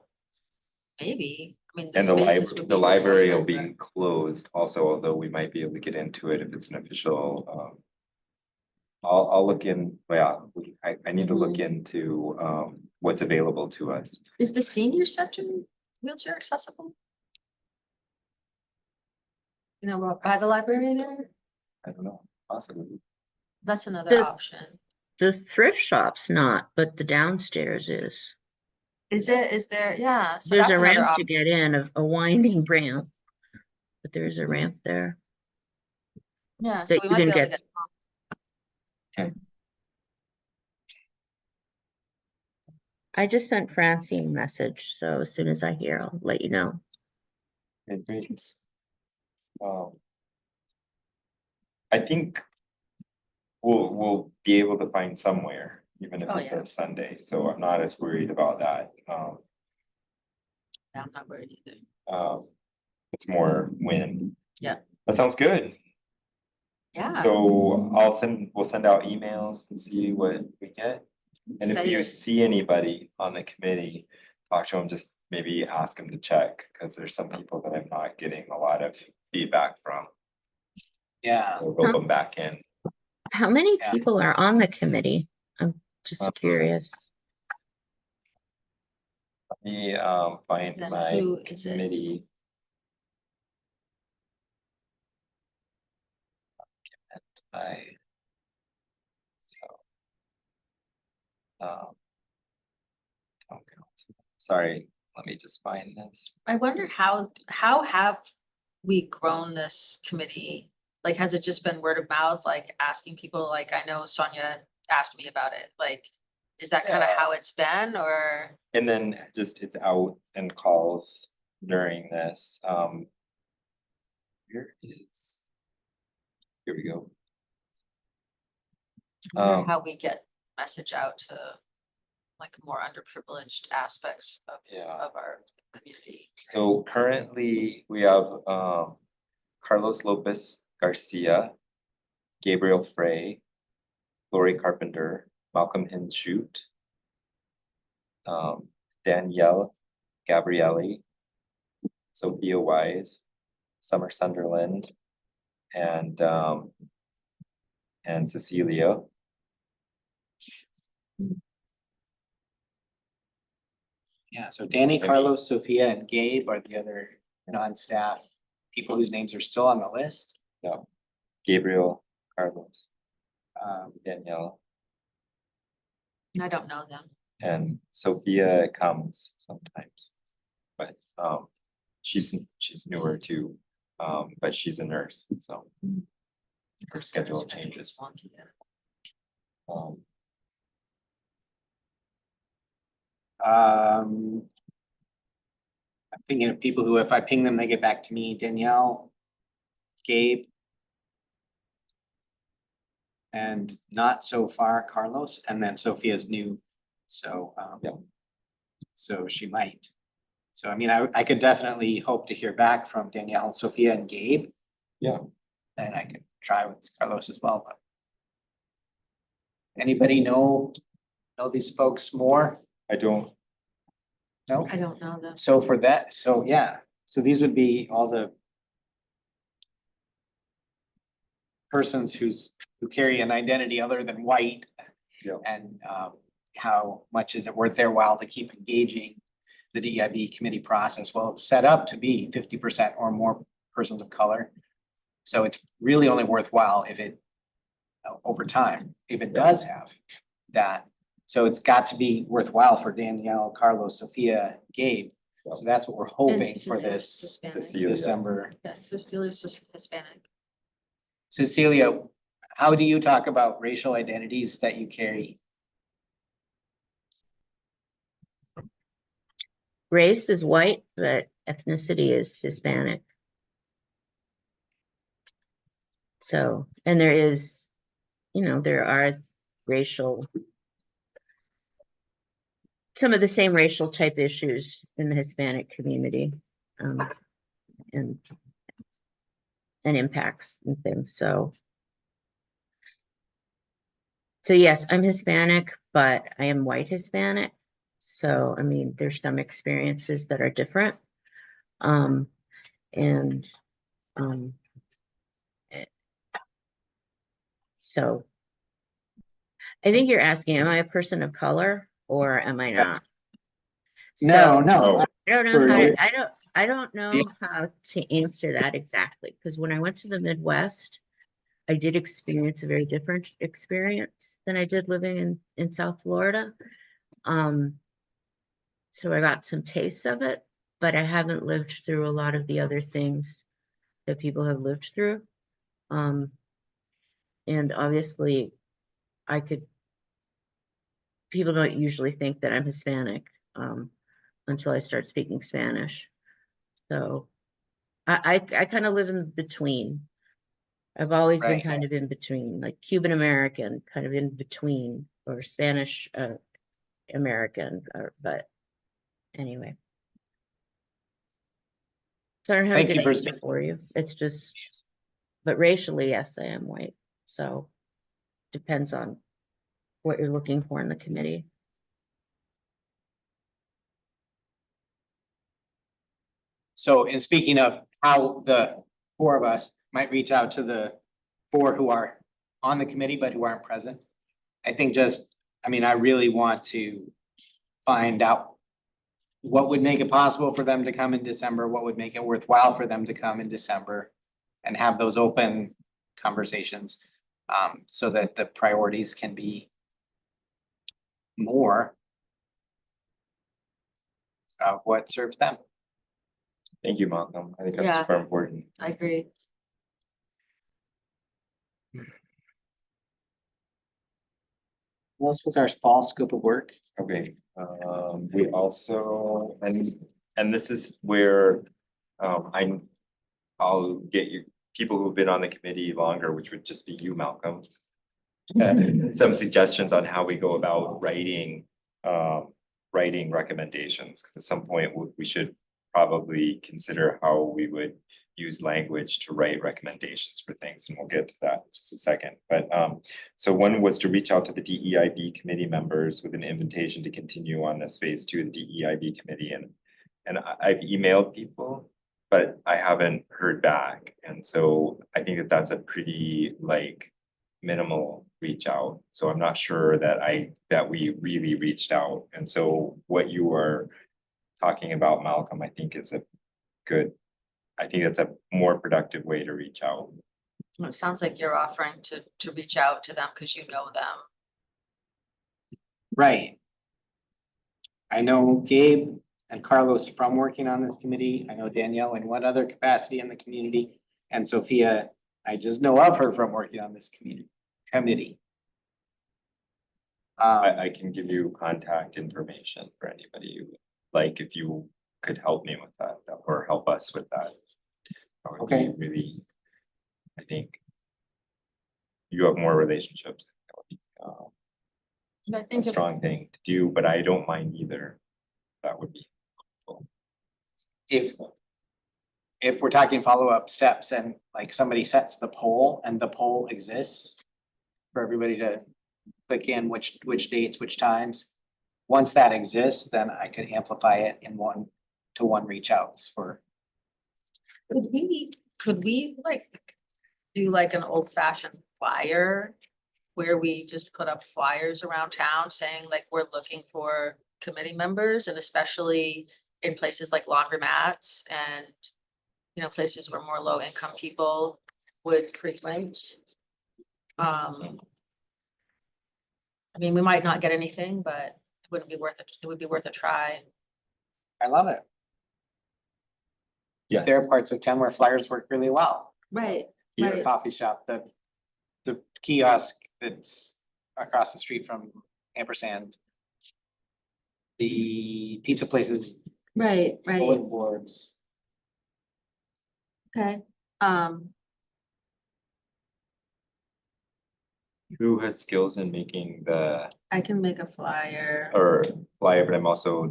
Speaker 6: Maybe, I mean.
Speaker 1: and
Speaker 6: spaces would be
Speaker 1: the
Speaker 6: really
Speaker 1: library will
Speaker 6: open,
Speaker 1: be closed also, although we might be able to get into it if it's an official, I'll look in, yeah, I need to look into, what's available to us.
Speaker 6: but is the senior center wheelchair accessible? You know, by the library there,
Speaker 1: I don't know, possibly.
Speaker 6: that's another
Speaker 3: The-
Speaker 6: option.
Speaker 3: The thrift shop's not, but the downstairs is.
Speaker 6: Is there, yeah, so
Speaker 3: There's
Speaker 6: that's
Speaker 3: a
Speaker 6: another
Speaker 3: ramp to
Speaker 6: option.
Speaker 3: get in, a winding ramp. But there's a ramp there
Speaker 6: Yeah, so
Speaker 3: that
Speaker 6: we
Speaker 3: you
Speaker 6: might be
Speaker 3: can
Speaker 6: able to
Speaker 3: get.
Speaker 6: get.
Speaker 3: I just sent Francine a message, so as soon as I hear, I'll let you know.
Speaker 1: Okay, great. I think we'll be able to find somewhere, even if
Speaker 6: Oh,
Speaker 1: it's
Speaker 6: yeah.
Speaker 1: a Sunday, so I'm not as worried about that.
Speaker 6: I'm not worried either.
Speaker 1: It's more when.
Speaker 6: Yeah.
Speaker 1: That sounds good.
Speaker 6: Yeah.
Speaker 1: So we'll send out emails and see what we get. And if you
Speaker 6: Excited.
Speaker 1: see anybody on the committee, talk to them, just maybe ask them to check, because there's some people that I'm not getting a lot of feedback from.
Speaker 4: Yeah,
Speaker 1: We'll rope them back in.
Speaker 3: How many
Speaker 4: Yeah.
Speaker 3: people are on the committee? I'm just curious.
Speaker 1: Let me find
Speaker 6: Then
Speaker 1: my
Speaker 6: who is it?
Speaker 1: committee. Town council. Sorry, let me just find this.
Speaker 6: I wonder how have we grown this committee? Like, has it just been word of mouth, like asking people, like, I know Sonia asked me about it, like, is that kind of
Speaker 1: Yeah.
Speaker 6: how it's been, or?
Speaker 1: And then just it's out and calls during this. Here we go.
Speaker 6: I wonder
Speaker 1: Um,
Speaker 6: how we get message out to like more underprivileged aspects
Speaker 1: Yeah,
Speaker 6: of our community.
Speaker 1: so currently we have Carlos Lopez Garcia, Gabriel Frey, Lori Carpenter, Malcolm Hinshoot, Danielle Gabrielli, Sophia Wise, Summer Sunderland, and Cecilia.
Speaker 4: yeah, so Danny,
Speaker 1: Maybe.
Speaker 4: Carlos, Sophia, and Gabe are the other non-staff people whose names are still on the list.
Speaker 1: Yeah, Gabriel, Carlos,
Speaker 4: Um,
Speaker 1: Danielle,
Speaker 6: I don't know them.
Speaker 1: and Sophia comes sometimes. But she's newer too, but she's a nurse, so her schedule changes. Um,
Speaker 4: I'm thinking of people who, if I ping them, they get back to me, Danielle, Gabe. And not so far Carlos, and then Sophia's new, so
Speaker 1: Yeah.
Speaker 4: so she might. So I mean, I could definitely hope to hear back from Danielle, Sophia, and Gabe.
Speaker 1: Yeah.
Speaker 4: And I could try with Carlos as well, but. Anybody know these folks more?
Speaker 1: I don't,
Speaker 4: No?
Speaker 6: I don't know that.
Speaker 4: So for that, so yeah, so these would be all the persons who carry an identity other than white.
Speaker 1: Yeah.
Speaker 4: And how much is it worth their while to keep engaging the DEIB committee process? Well, it's set up to be 50% or more persons of color. So it's really only worthwhile if it, over time, if it does have that. So it's got to be worthwhile for Danielle, Carlos, Sophia, Gabe. So that's what we're hoping for this
Speaker 6: Hispanic.
Speaker 1: Cecilia.
Speaker 4: December.
Speaker 6: Yeah, Cecilia's just Hispanic.
Speaker 4: Cecilia, how do you talk about racial identities that you carry?
Speaker 3: Race is white, but ethnicity is Hispanic. So, and there is, there are racial, some of the same racial type issues in the Hispanic community, and impacts and things. So yes, I'm Hispanic, but I am white Hispanic. So, I mean, there's some experiences that are different. And so I think you're asking, am I a person of color or am I not?
Speaker 4: No,
Speaker 3: So
Speaker 4: no.
Speaker 3: I don't know
Speaker 4: For
Speaker 3: how,
Speaker 4: your-
Speaker 3: I don't know how to answer that exactly, because when I went to the Midwest, I did experience a very different experience than I did living in South Florida. So I got some tastes of it, but I haven't lived through a lot of the other things that people have lived through. And obviously people don't usually think that I'm Hispanic, until I start speaking Spanish. So I kind of live in between. I've always been
Speaker 4: Right.
Speaker 3: kind of in between, like Cuban American, kind of in between, or Spanish American, but anyway. So I don't have a
Speaker 4: Thank
Speaker 3: good
Speaker 4: you for
Speaker 3: answer
Speaker 4: speaking.
Speaker 3: for you. It's just, but racially, yes, I am white. So depends on what you're looking for in the committee.
Speaker 4: So in speaking of how the four of us might reach out to the four who are on the committee but who aren't present. I think I really want to find out what would make it possible for them to come in December, what would make it worthwhile for them to come in December and have those open conversations, so that the priorities can be more of what serves them.
Speaker 1: thank you, Malcolm. I think
Speaker 6: Yeah.
Speaker 1: that's super important.
Speaker 6: I agree.
Speaker 4: What else was our fall scope of work?
Speaker 1: Okay, we also, and this is where, I'll get you, people who've been on the committee longer, which would just be you, Malcolm. Some suggestions on how we go about writing recommendations, because at some point we should probably consider how we would use language to write recommendations for things, and we'll get to that in just a second. But so one was to reach out to the DEIB committee members with an invitation to continue on this phase 2 of the DEIB committee, and I've emailed people, but I haven't heard back, and so I think that that's a pretty minimal reach out. So I'm not sure that we really reached out. And so what you are talking about, Malcolm, I think that's a more productive way to reach out.
Speaker 6: Well, it sounds like you're offering to reach out to them because you know them.
Speaker 4: Right. I know Gabe and Carlos from working on this committee. I know Danielle in what other capacity in the community, and Sophia, I just know of her from working on this committee.
Speaker 1: I can give you contact information for anybody who, if you could help me with that or help us with that. That would be
Speaker 4: Okay.
Speaker 1: really, I think you have more relationships. That would be,
Speaker 6: I
Speaker 1: a
Speaker 6: think if-
Speaker 1: strong thing to do, but I don't mind either. That would be helpful.
Speaker 4: If we're talking follow-up steps and somebody sets the poll and the poll exists for everybody to click in which dates, which times, once that exists, then I could amplify it in one-to-one reach outs for.
Speaker 6: Could we like do like an old fashioned flyer? Where we just put up flyers around town saying like, we're looking for committee members and especially in places like laundromats and. You know, places where more low income people would frequent. I mean, we might not get anything, but it wouldn't be worth it. It would be worth a try.
Speaker 4: I love it.
Speaker 1: Yes.
Speaker 4: There are parts of town where flyers work really well.
Speaker 6: Right.
Speaker 1: Here.
Speaker 4: The
Speaker 6: Right.
Speaker 4: coffee shop, the kiosk that's across the street from Ampersand. The pizza places,
Speaker 6: Right,
Speaker 4: bulletin boards.
Speaker 6: Okay.
Speaker 1: Who has skills in making the,
Speaker 6: I can make a flyer.
Speaker 1: or flyer, but I'm also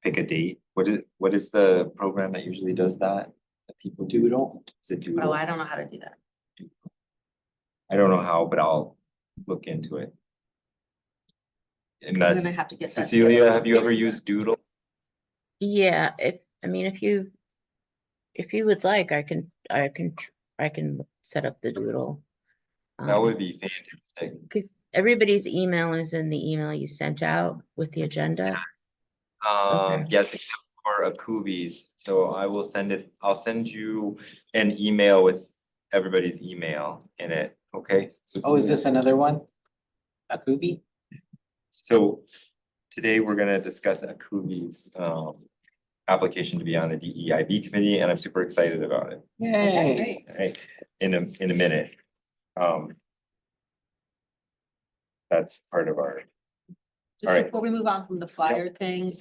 Speaker 1: pick a date. What is the program that usually does that? That people do?
Speaker 4: Doodle.
Speaker 1: Is it
Speaker 6: Oh,
Speaker 1: Doodle?
Speaker 6: I don't know how to do that.
Speaker 1: I don't know how, but I'll look into it. And
Speaker 6: I'm
Speaker 1: that's,
Speaker 6: gonna have to get that.
Speaker 1: Cecilia,
Speaker 6: scheduled.
Speaker 1: have you ever used Doodle?
Speaker 3: Yeah, if you would like, I can set up the doodle.
Speaker 1: That would be fantastic.
Speaker 3: Because everybody's email is in the email you sent out with the agenda. Okay.
Speaker 1: Yes, except for Akuvi's, so I will send it, I'll send you an email with everybody's email in it, okay?
Speaker 4: Oh, is this another one? A Kuvi?
Speaker 1: So today we're gonna discuss Akuvi's application to be on the DEIB committee, and I'm super excited about it.
Speaker 4: Yay.
Speaker 1: Right, in a minute. That's part of our,
Speaker 6: So
Speaker 1: all right.
Speaker 6: before we move on from the flyer thing,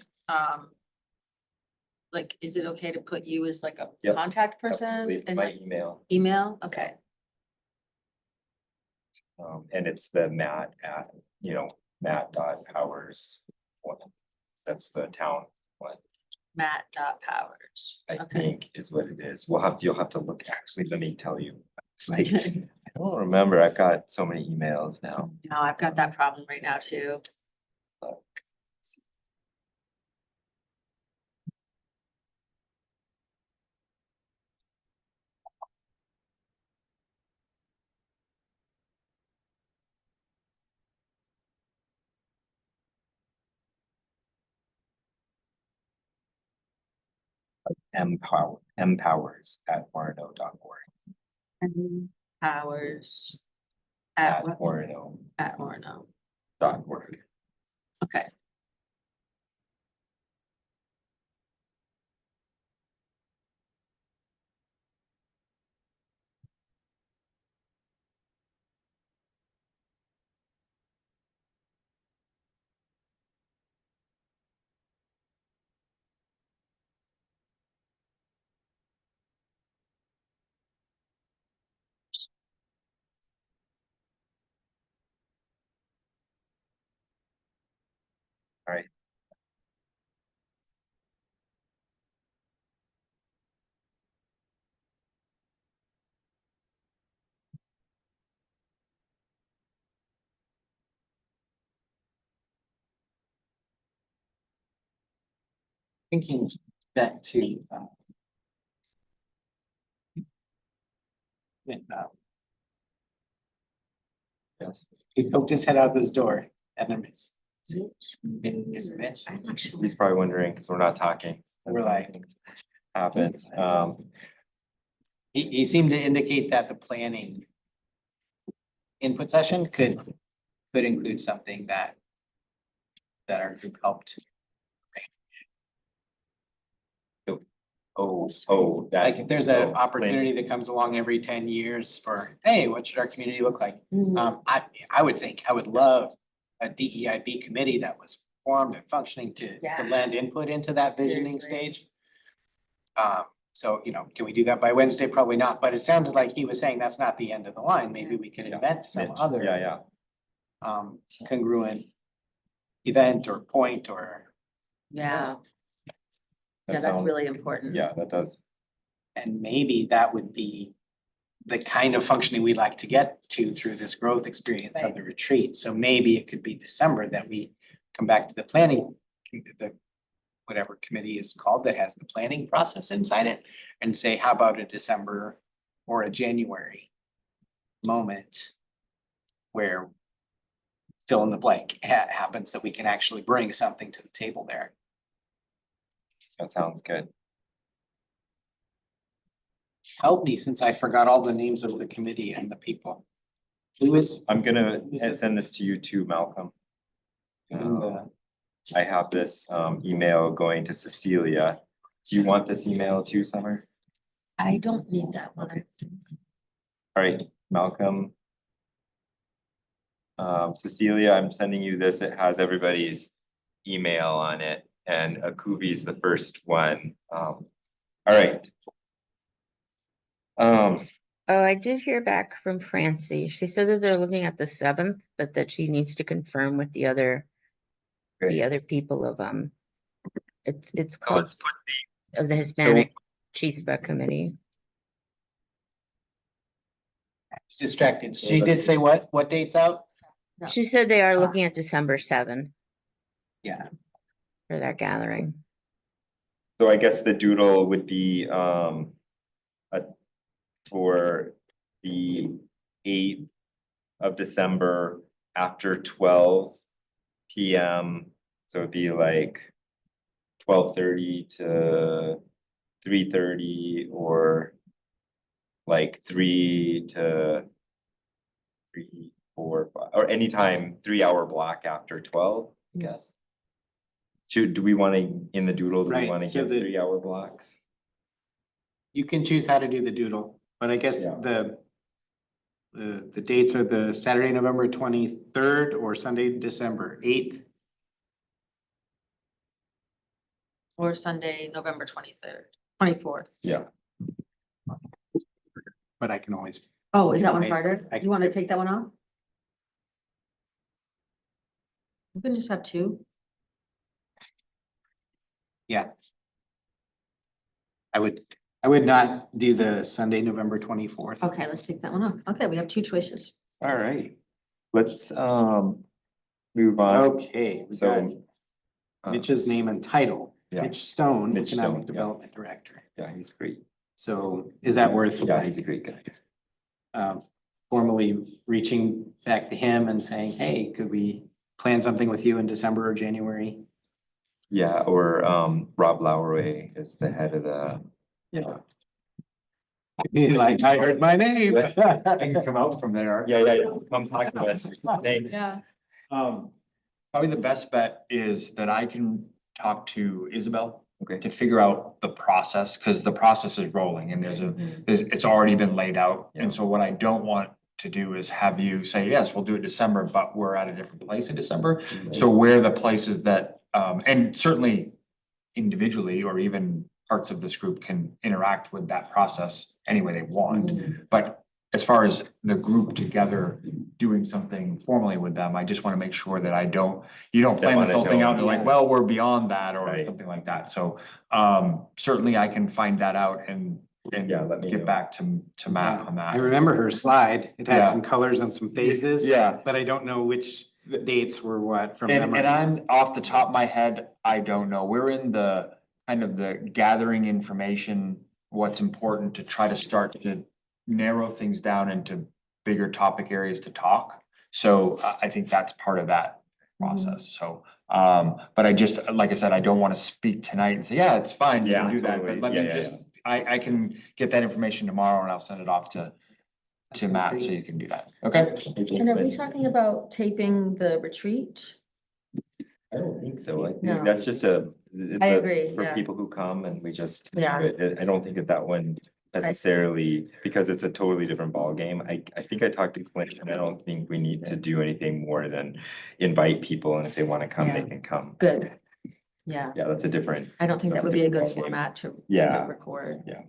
Speaker 6: like, is it okay to put you as like a
Speaker 1: Yep,
Speaker 6: contact person
Speaker 1: absolutely,
Speaker 6: and
Speaker 1: my
Speaker 6: like
Speaker 1: email,
Speaker 6: email? Okay.
Speaker 1: and it's the Matt.Powers one. That's the town one,
Speaker 6: Matt.Powers.
Speaker 1: I
Speaker 6: Okay.
Speaker 1: think is what it is. You'll have to look, actually, let me tell you. It's like,
Speaker 6: Okay.
Speaker 1: I don't remember, I've got so many emails now.
Speaker 6: No, I've got that problem right now too.
Speaker 1: Empowers@Orono.org.
Speaker 6: Powers
Speaker 1: At
Speaker 6: at what?
Speaker 1: Orono.org.
Speaker 6: At Orono. Okay.
Speaker 1: All right.
Speaker 4: Thinking back to.
Speaker 1: Yes,
Speaker 4: He poked his head out this door and then it's. Is it Mitch?
Speaker 6: I'm not sure.
Speaker 1: he's probably wondering, because we're not talking.
Speaker 4: We're like-
Speaker 1: Happened,
Speaker 4: He seemed to indicate that the planning. Input session could include something that. That our group helped,
Speaker 1: that.
Speaker 4: like if there's an
Speaker 1: oh,
Speaker 4: opportunity that comes along every 10 years for, hey, what should our community look like? I would think, I would love a DEIB committee that was formed and functioning to
Speaker 6: Yeah.
Speaker 4: lend input into that visioning
Speaker 6: Seriously.
Speaker 4: stage. So, can we do that by Wednesday? Probably not, but it sounded like he was saying that's not the end of the line. Maybe we could
Speaker 1: Yeah.
Speaker 4: invent some
Speaker 1: Mitch,
Speaker 4: other.
Speaker 1: Yeah,
Speaker 4: Congruent event or point or,
Speaker 6: Yeah,
Speaker 1: that
Speaker 6: yeah, that's
Speaker 1: sounds,
Speaker 6: really important.
Speaker 1: yeah, that does.
Speaker 4: and maybe that would be the kind of functioning we'd like to get to through this growth experience of the retreat. So maybe it could be December that we come back to the planning, the whatever committee is called that has the planning process inside it, and say, how about a December or a January moment where fill in the blank happens, that we can actually bring something to the table there.
Speaker 1: That sounds good.
Speaker 4: Help me, since I forgot all the names of the committee and the people. Who is?
Speaker 1: I'm gonna send this to you too, Malcolm. I have this email going to Cecilia. Do you want this email too, Summer?
Speaker 3: I don't need that one.
Speaker 1: All right, Malcolm. Cecilia, I'm sending you this. It has everybody's email on it, and Akuvi's the first one. All right.
Speaker 3: Oh, I did hear back from Francie. She said that they're looking at the 7th, but that she needs to confirm with the other people of it's
Speaker 1: So
Speaker 3: called
Speaker 1: let's put
Speaker 3: of the Hispanic Chispa Committee.
Speaker 4: I was distracted. She did say what date's out?
Speaker 6: No.
Speaker 3: She said they are looking at December 7
Speaker 4: Yeah.
Speaker 3: for that gathering.
Speaker 1: So I guess the doodle would be for the 8th of December after 12 p.m. So it'd be like 12:30 to 3:30, or like 3 to 3, 4, 5, or anytime 3-hour block after 12, I guess. Do we want to, in the doodle, do we
Speaker 4: Right,
Speaker 1: want to
Speaker 4: so
Speaker 1: give
Speaker 4: the-
Speaker 1: 3-hour blocks?
Speaker 4: You can choose how to do the doodle, but I guess
Speaker 1: Yeah.
Speaker 4: the dates are the Saturday, November 23rd or Sunday, December 8th.
Speaker 6: Or Sunday, November 23rd, 24th.
Speaker 1: Yeah.
Speaker 4: But I can always,
Speaker 6: Oh, is that one
Speaker 4: I-
Speaker 6: harder?
Speaker 4: I-
Speaker 6: You wanna take that one off? You can just have two.
Speaker 4: I would not do the Sunday, November 24th.
Speaker 6: Okay, let's take that one off. Okay, we have two choices.
Speaker 1: All right. Let's move on.
Speaker 4: Okay, we got
Speaker 1: So
Speaker 4: Mitch's name and title.
Speaker 1: Yeah.
Speaker 4: Mitch Stone,
Speaker 1: Mitch Stone,
Speaker 4: Economic
Speaker 1: yeah.
Speaker 4: Development Director.
Speaker 1: yeah, he's great.
Speaker 4: So is that worth?
Speaker 1: Yeah, he's a great guy.
Speaker 4: Formally reaching back to him and saying, hey, could we plan something with you in December or January?
Speaker 1: Yeah, or Rob Lowery is the head of the, yeah.
Speaker 4: Like, I heard my name.
Speaker 5: I can come out from there.
Speaker 1: Yeah, come talk to us. Thanks.
Speaker 6: Yeah.
Speaker 5: Probably the best bet is that I can talk to Isabel
Speaker 1: Okay.
Speaker 5: to figure out the process, because the process is rolling and it's already been laid out.
Speaker 1: Yeah.
Speaker 5: And so what I don't want to do is have you say, yes, we'll do it December, but we're at a different place in December. So where the places that, and certainly individually or even parts of this group can interact with that process any way they want. But as far as the group together doing something formally with them, I just want to make sure that you don't
Speaker 1: Step
Speaker 5: plan
Speaker 1: on
Speaker 5: this
Speaker 1: a
Speaker 5: whole thing
Speaker 1: toe.
Speaker 5: out and you're like, well, we're beyond that or
Speaker 1: Right.
Speaker 5: something like that. So certainly I can find that out and
Speaker 1: Yeah, let me know.
Speaker 5: get back to Matt on
Speaker 4: I
Speaker 5: that.
Speaker 4: remember her slide. It had
Speaker 5: Yeah.
Speaker 4: some colors and some phases.
Speaker 5: Yeah.
Speaker 4: But I don't know which dates were what from
Speaker 5: And
Speaker 4: memory.
Speaker 5: I'm off the top of my head, I don't know. We're in the kind of the gathering information, what's important to try to start to narrow things down into bigger topic areas to talk. So I think that's part of that process. So but I just, like I said, I don't want to speak tonight and say, yeah, it's fine, you
Speaker 1: Yeah,
Speaker 5: can do that.
Speaker 1: totally.
Speaker 5: But let
Speaker 1: Yeah,
Speaker 5: me
Speaker 1: yeah,
Speaker 5: just, I can get that information tomorrow and I'll send it off to Matt so you can do that. Okay?
Speaker 6: And are we talking about taping the retreat?
Speaker 1: I don't think so. I think
Speaker 6: No.
Speaker 1: that's just it's
Speaker 6: I
Speaker 1: a-
Speaker 6: agree,
Speaker 1: for
Speaker 6: yeah.
Speaker 1: people who come and we just.
Speaker 6: Yeah.
Speaker 1: I don't think that one necessarily, because it's a totally different ballgame. I think I talked to Clint and I don't think we need to do anything more than invite people, and if they want to come, they
Speaker 6: Yeah.
Speaker 1: can come.
Speaker 6: Good. Yeah,
Speaker 1: Yeah, that's a different,
Speaker 6: I don't think
Speaker 1: That's
Speaker 6: that
Speaker 1: a
Speaker 6: would be a good
Speaker 1: different ballgame.
Speaker 6: format to
Speaker 1: Yeah.
Speaker 6: record.
Speaker 1: Yeah.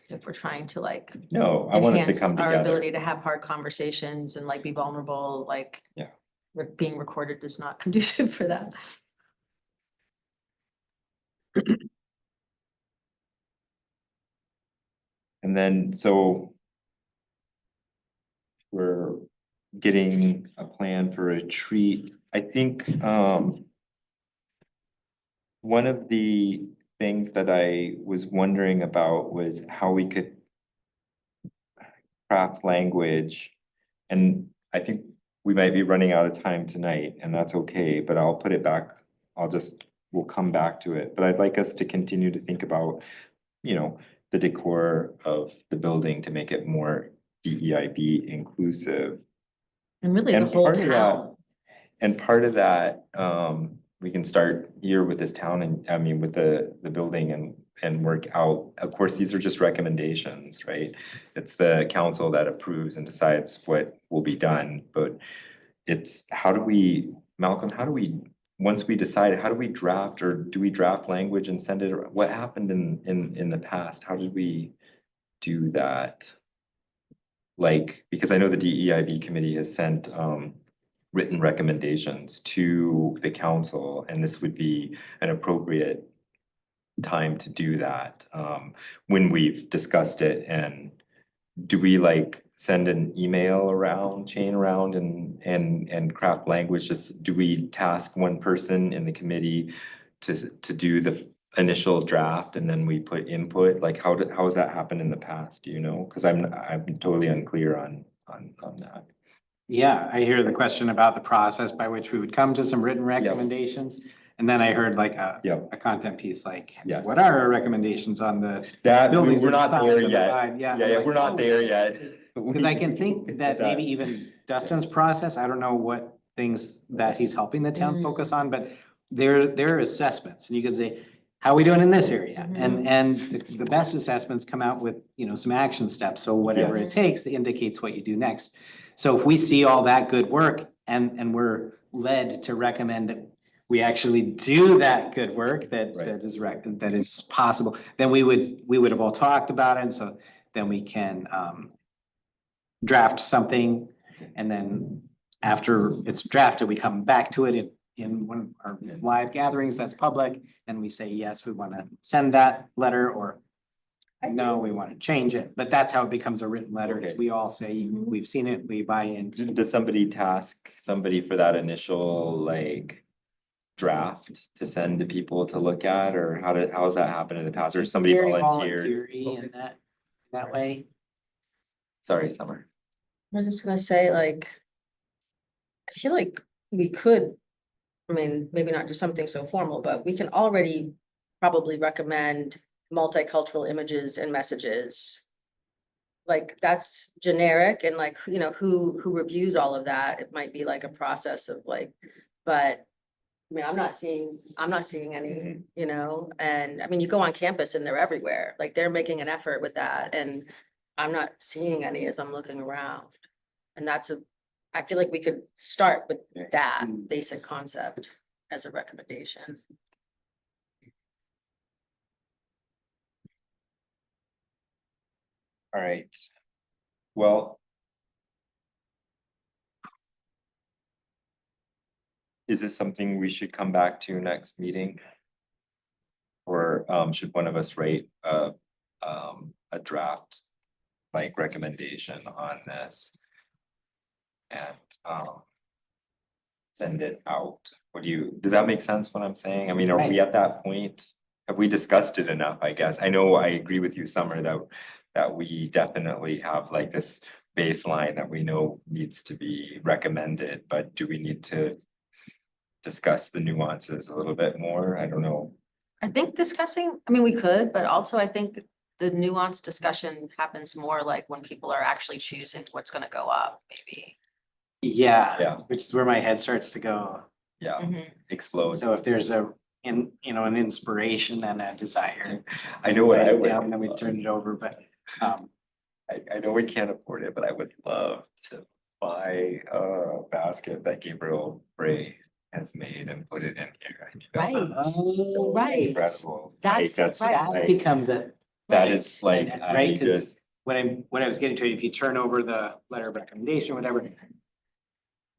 Speaker 6: If we're trying to like
Speaker 1: no, I want us to
Speaker 6: enhance
Speaker 1: come
Speaker 6: our
Speaker 1: together.
Speaker 6: ability to have hard conversations and like be vulnerable, like.
Speaker 1: Yeah.
Speaker 6: Being recorded is not conducive for that.
Speaker 1: And then, so getting a plan for a retreat. I think, one of the things that I was wondering about was how we could craft language. And I think we might be running out of time tonight, and that's okay, but I'll put it back. We'll come back to it, but I'd like us to continue to think about, the decor of the building to make it more DEIB inclusive.
Speaker 6: And really the
Speaker 1: And
Speaker 6: whole
Speaker 1: part of that-
Speaker 6: town.
Speaker 1: And part of that, we can start here with this town and, I mean, with the building and work out. Of course, these are just recommendations, right? It's the council that approves and decides what will be done, but it's Malcolm, once we decide, how do we draft, or do we draft language and send it? What happened in the past? How did we do that? Like, because I know the DEIB committee has sent, written recommendations to the council, and this would be an appropriate time to do that, when we've discussed it. And do we like send an email around, chain around and craft language? Just, do we task one person in the committee to do the initial draft and then we put input? Like, how has that happened in the past, do you know? Cause I'm totally unclear on that.
Speaker 4: Yeah, I hear the question about the process by which we would come to some written recommendations. And then I heard like
Speaker 1: Yep.
Speaker 4: a content piece, like,
Speaker 1: Yes.
Speaker 4: what are our recommendations on the
Speaker 1: That,
Speaker 4: buildings
Speaker 1: we're
Speaker 4: and the
Speaker 1: not
Speaker 4: signs
Speaker 1: there
Speaker 4: and the
Speaker 1: yet.
Speaker 4: vibe?
Speaker 1: Yeah,
Speaker 4: I'm like,
Speaker 1: we're not
Speaker 4: oh.
Speaker 1: there yet.
Speaker 4: Cause I can think that maybe even Dustin's process, I don't know what things that he's helping the town focus on, but there are assessments, and you can say, how are we doing in this area? And the best assessments come out with, some action steps, so whatever
Speaker 1: Yes.
Speaker 4: it takes, it indicates what you do next. So if we see all that good work and we're led to recommend that we actually do that good work that
Speaker 1: Right.
Speaker 4: that is possible, then we would have all talked about it, and so then we can draft something, and then after it's drafted, we come back to it in one of our live gatherings that's public, and we say, yes, we wanna send that letter, or no, we wanna change it, but that's how it becomes a written letter, is
Speaker 1: Okay.
Speaker 4: we all say, we've seen it, we buy in.
Speaker 1: Does somebody task somebody for that initial like draft to send to people to look at, or how's that happened in the past, or somebody
Speaker 4: Very
Speaker 1: volunteered?
Speaker 4: voluntary in that way.
Speaker 1: Sorry, Summer.
Speaker 6: I was just gonna say, like, I feel like we could, I mean, maybe not do something so formal, but we can already probably recommend multicultural images and messages. Like, that's generic, and like, who reviews all of that? It might be like a process of like, but I mean, I'm not seeing any, and I mean, you go on campus and they're everywhere, like they're making an effort with that, and I'm not seeing any as I'm looking around. And I feel like we could start with that basic concept as a recommendation.
Speaker 1: All right. Well. Is this something we should come back to next meeting? Or should one of us write a draft like recommendation on this? And send it out? Does that make sense what I'm saying? I mean, are we at that point? Have we discussed it enough, I guess? I know I agree with you, Summer, that we definitely have like this baseline that we know needs to be recommended, but do we need to discuss the nuances a little bit more? I don't know.
Speaker 6: I think we could, but also I think the nuanced discussion happens more like when people are actually choosing what's gonna go up, maybe.
Speaker 4: Yeah,
Speaker 1: Yeah.
Speaker 4: which is where my head starts to go.
Speaker 1: Yeah,
Speaker 6: Mhm.
Speaker 1: explode.
Speaker 4: So if there's an inspiration and a desire.
Speaker 1: I know what I
Speaker 4: write it
Speaker 1: would.
Speaker 4: down, and then we turn it over, but
Speaker 1: I know we can't afford it, but I would love to buy a basket that Gabriel Bray has made and put it in here. I think that
Speaker 6: Right.
Speaker 1: would be
Speaker 6: Right.
Speaker 1: incredible.
Speaker 6: That's
Speaker 1: Like,
Speaker 6: right.
Speaker 4: that
Speaker 1: like-
Speaker 4: becomes a.
Speaker 1: That is like,
Speaker 4: And-
Speaker 1: I
Speaker 4: right, 'cause
Speaker 1: just,
Speaker 4: What I was getting to, if you turn over the letter of recommendation, whatever.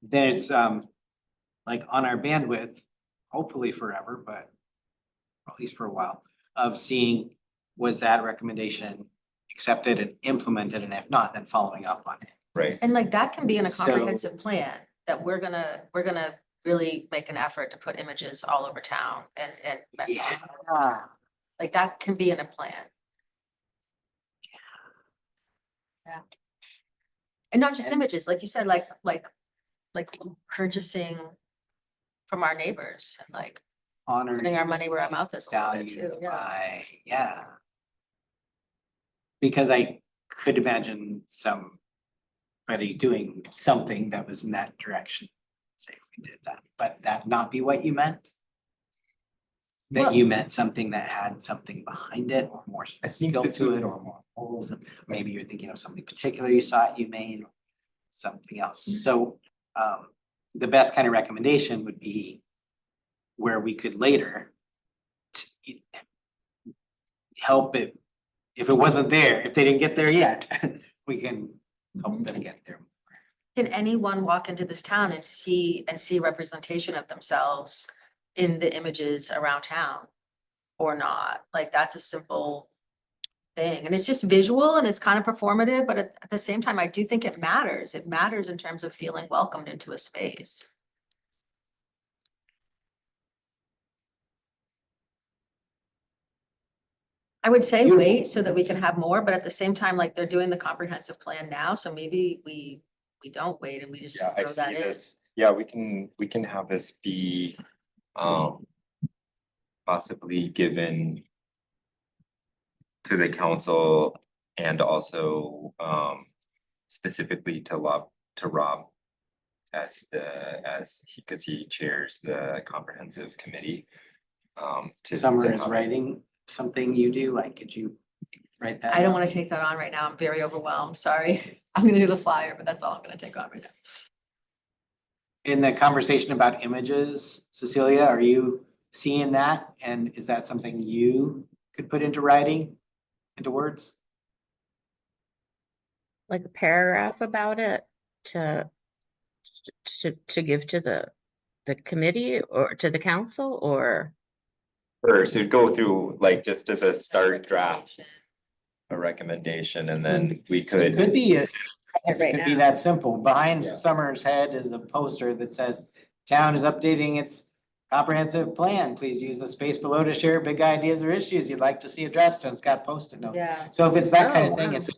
Speaker 4: Then it's like on our bandwidth, hopefully forever, but at least for a while, of seeing, was that recommendation accepted and implemented, and if not, then following up on it.
Speaker 1: Right.
Speaker 6: And like that can be in a
Speaker 4: So-
Speaker 6: comprehensive plan that we're gonna really make an effort to put images all over town and messages.
Speaker 4: Yeah.
Speaker 6: Like that can be in a plan. Yeah. And not just
Speaker 4: And-
Speaker 6: images, like you said, like purchasing from our neighbors and like
Speaker 4: Honored,
Speaker 6: putting our money where our mouth is a little bit too,
Speaker 4: valued
Speaker 6: yeah.
Speaker 4: by, yeah. Because I could imagine somebody doing something that was in that direction, say if we did that, but that not be what you meant? That you meant something that had something behind it or more
Speaker 1: I think
Speaker 4: skill
Speaker 1: this
Speaker 4: to
Speaker 1: would-
Speaker 4: it or more holes, maybe you're thinking of something particular you saw it, you made, or something else, so the best kind of recommendation would be where we could later help it, if it wasn't there, if they didn't get there yet, we can help them get there.
Speaker 6: Can anyone walk into this town and see representation of themselves in the images around town? Or not? Like, that's a simple thing. And it's just visual and it's kind of performative, but at the same time, I do think it matters. It matters in terms of feeling welcomed into a space. I would say
Speaker 4: You-
Speaker 6: wait so that we can have more, but at the same time, like they're doing the comprehensive plan now, so maybe we don't wait and we just
Speaker 1: Yeah, I
Speaker 6: throw that
Speaker 1: see
Speaker 6: in.
Speaker 1: this. Yeah, we can have this be possibly given to the council and also specifically to Rob as because he chairs the comprehensive committee.
Speaker 4: Summer is writing something you do, like, could you write that?
Speaker 6: I don't
Speaker 4: out?
Speaker 6: wanna take that on right now. I'm very overwhelmed, sorry. I'm gonna do the flyer, but that's all I'm gonna take on right now.
Speaker 4: In the conversation about images, Cecilia, are you seeing that? And is that something you could put into writing, into words?
Speaker 3: Like a paragraph about it to give to the committee or to the council or?
Speaker 1: Or so go through like just as a start draft, a recommendation, and then we
Speaker 4: It
Speaker 1: could.
Speaker 4: could be,
Speaker 6: Right
Speaker 4: it could be
Speaker 6: now.
Speaker 4: that simple. Behind
Speaker 1: Yeah.
Speaker 4: Summer's head is a poster that says, town is updating its comprehensive plan. Please use the space below to share big ideas or issues you'd like to see addressed, and it's got Post-it notes.
Speaker 6: Yeah.
Speaker 4: So if it's that kind
Speaker 3: Oh,
Speaker 4: of thing,
Speaker 3: wow.
Speaker 4: it's,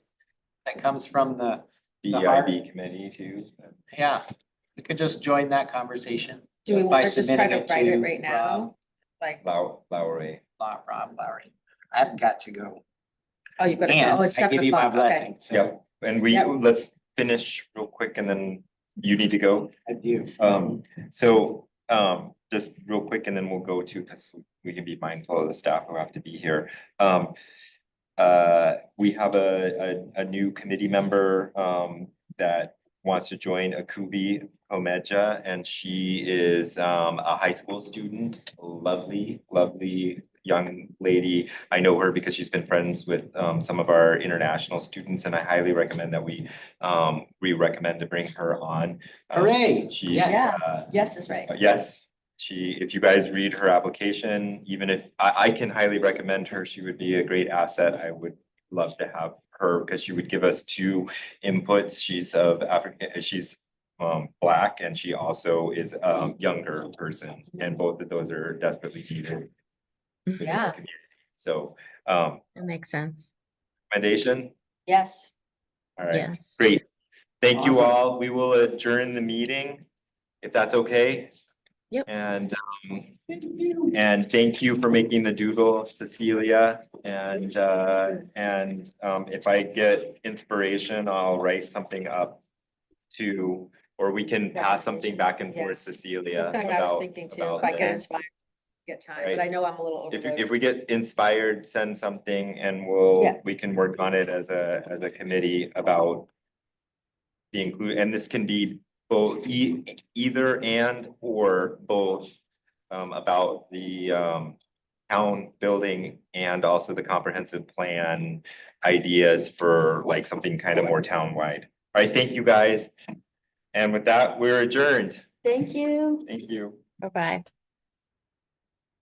Speaker 4: that comes from the
Speaker 1: BIB committee too.
Speaker 4: yeah, we could just join that conversation.
Speaker 6: Do we
Speaker 4: by
Speaker 6: wanna just try
Speaker 4: submitting
Speaker 6: to write it
Speaker 4: to
Speaker 6: right now? Like,
Speaker 1: Lowry.
Speaker 4: Rob Lowry. I've got to go.
Speaker 6: oh, you've gotta go,
Speaker 4: And
Speaker 6: oh, it's
Speaker 4: I give
Speaker 6: 7
Speaker 4: you my
Speaker 6: o'clock, okay.
Speaker 4: blessing, so
Speaker 1: Yep, and
Speaker 6: Yep.
Speaker 1: let's finish real quick and then you need to go.
Speaker 4: I do.
Speaker 1: So, just real quick and then we'll go to, because we can be mindful of the staff who have to be here. We have a new committee member, that wants to join Akubi Omeja, and she is, a high school student, lovely young lady. I know her because she's been friends with, some of our international students, and I highly recommend that we recommend to bring her on.
Speaker 4: Hooray,
Speaker 1: She's,
Speaker 4: yes.
Speaker 6: Yeah. Yes is right.
Speaker 1: yes, if you guys read her application, even if, I can highly recommend her, she would be a great asset. I would love to have her because she would give us two inputs. She's of African, she's Black, and she also is a younger person, and both of those are desperately needed within our
Speaker 6: Yeah.
Speaker 1: community. So,
Speaker 3: That makes sense.
Speaker 1: recommendation,
Speaker 6: Yes.
Speaker 1: all right,
Speaker 3: Yes.
Speaker 1: great. Thank you
Speaker 4: Awesome.
Speaker 1: all. We will adjourn the meeting, if that's okay.
Speaker 3: Yep.
Speaker 1: And thank you for making the doodle, Cecilia, and if I get inspiration, I'll write something up to, or we can pass something back and forth, Cecilia.
Speaker 6: That's kind of what I was
Speaker 1: about-
Speaker 6: thinking too,
Speaker 1: about
Speaker 6: if I get
Speaker 1: this.
Speaker 6: inspired, get time,
Speaker 1: Right.
Speaker 6: but I know I'm a little
Speaker 1: If
Speaker 6: overloaded.
Speaker 1: we get inspired, send something and
Speaker 6: Yeah.
Speaker 1: we can work on it as a committee about the and this can be both either and or both about the town building and also the comprehensive plan ideas for like something kind of more townwide. All right, thank you guys. And with that, we're adjourned.
Speaker 6: Thank you.
Speaker 1: Thank you.
Speaker 3: Bye-bye.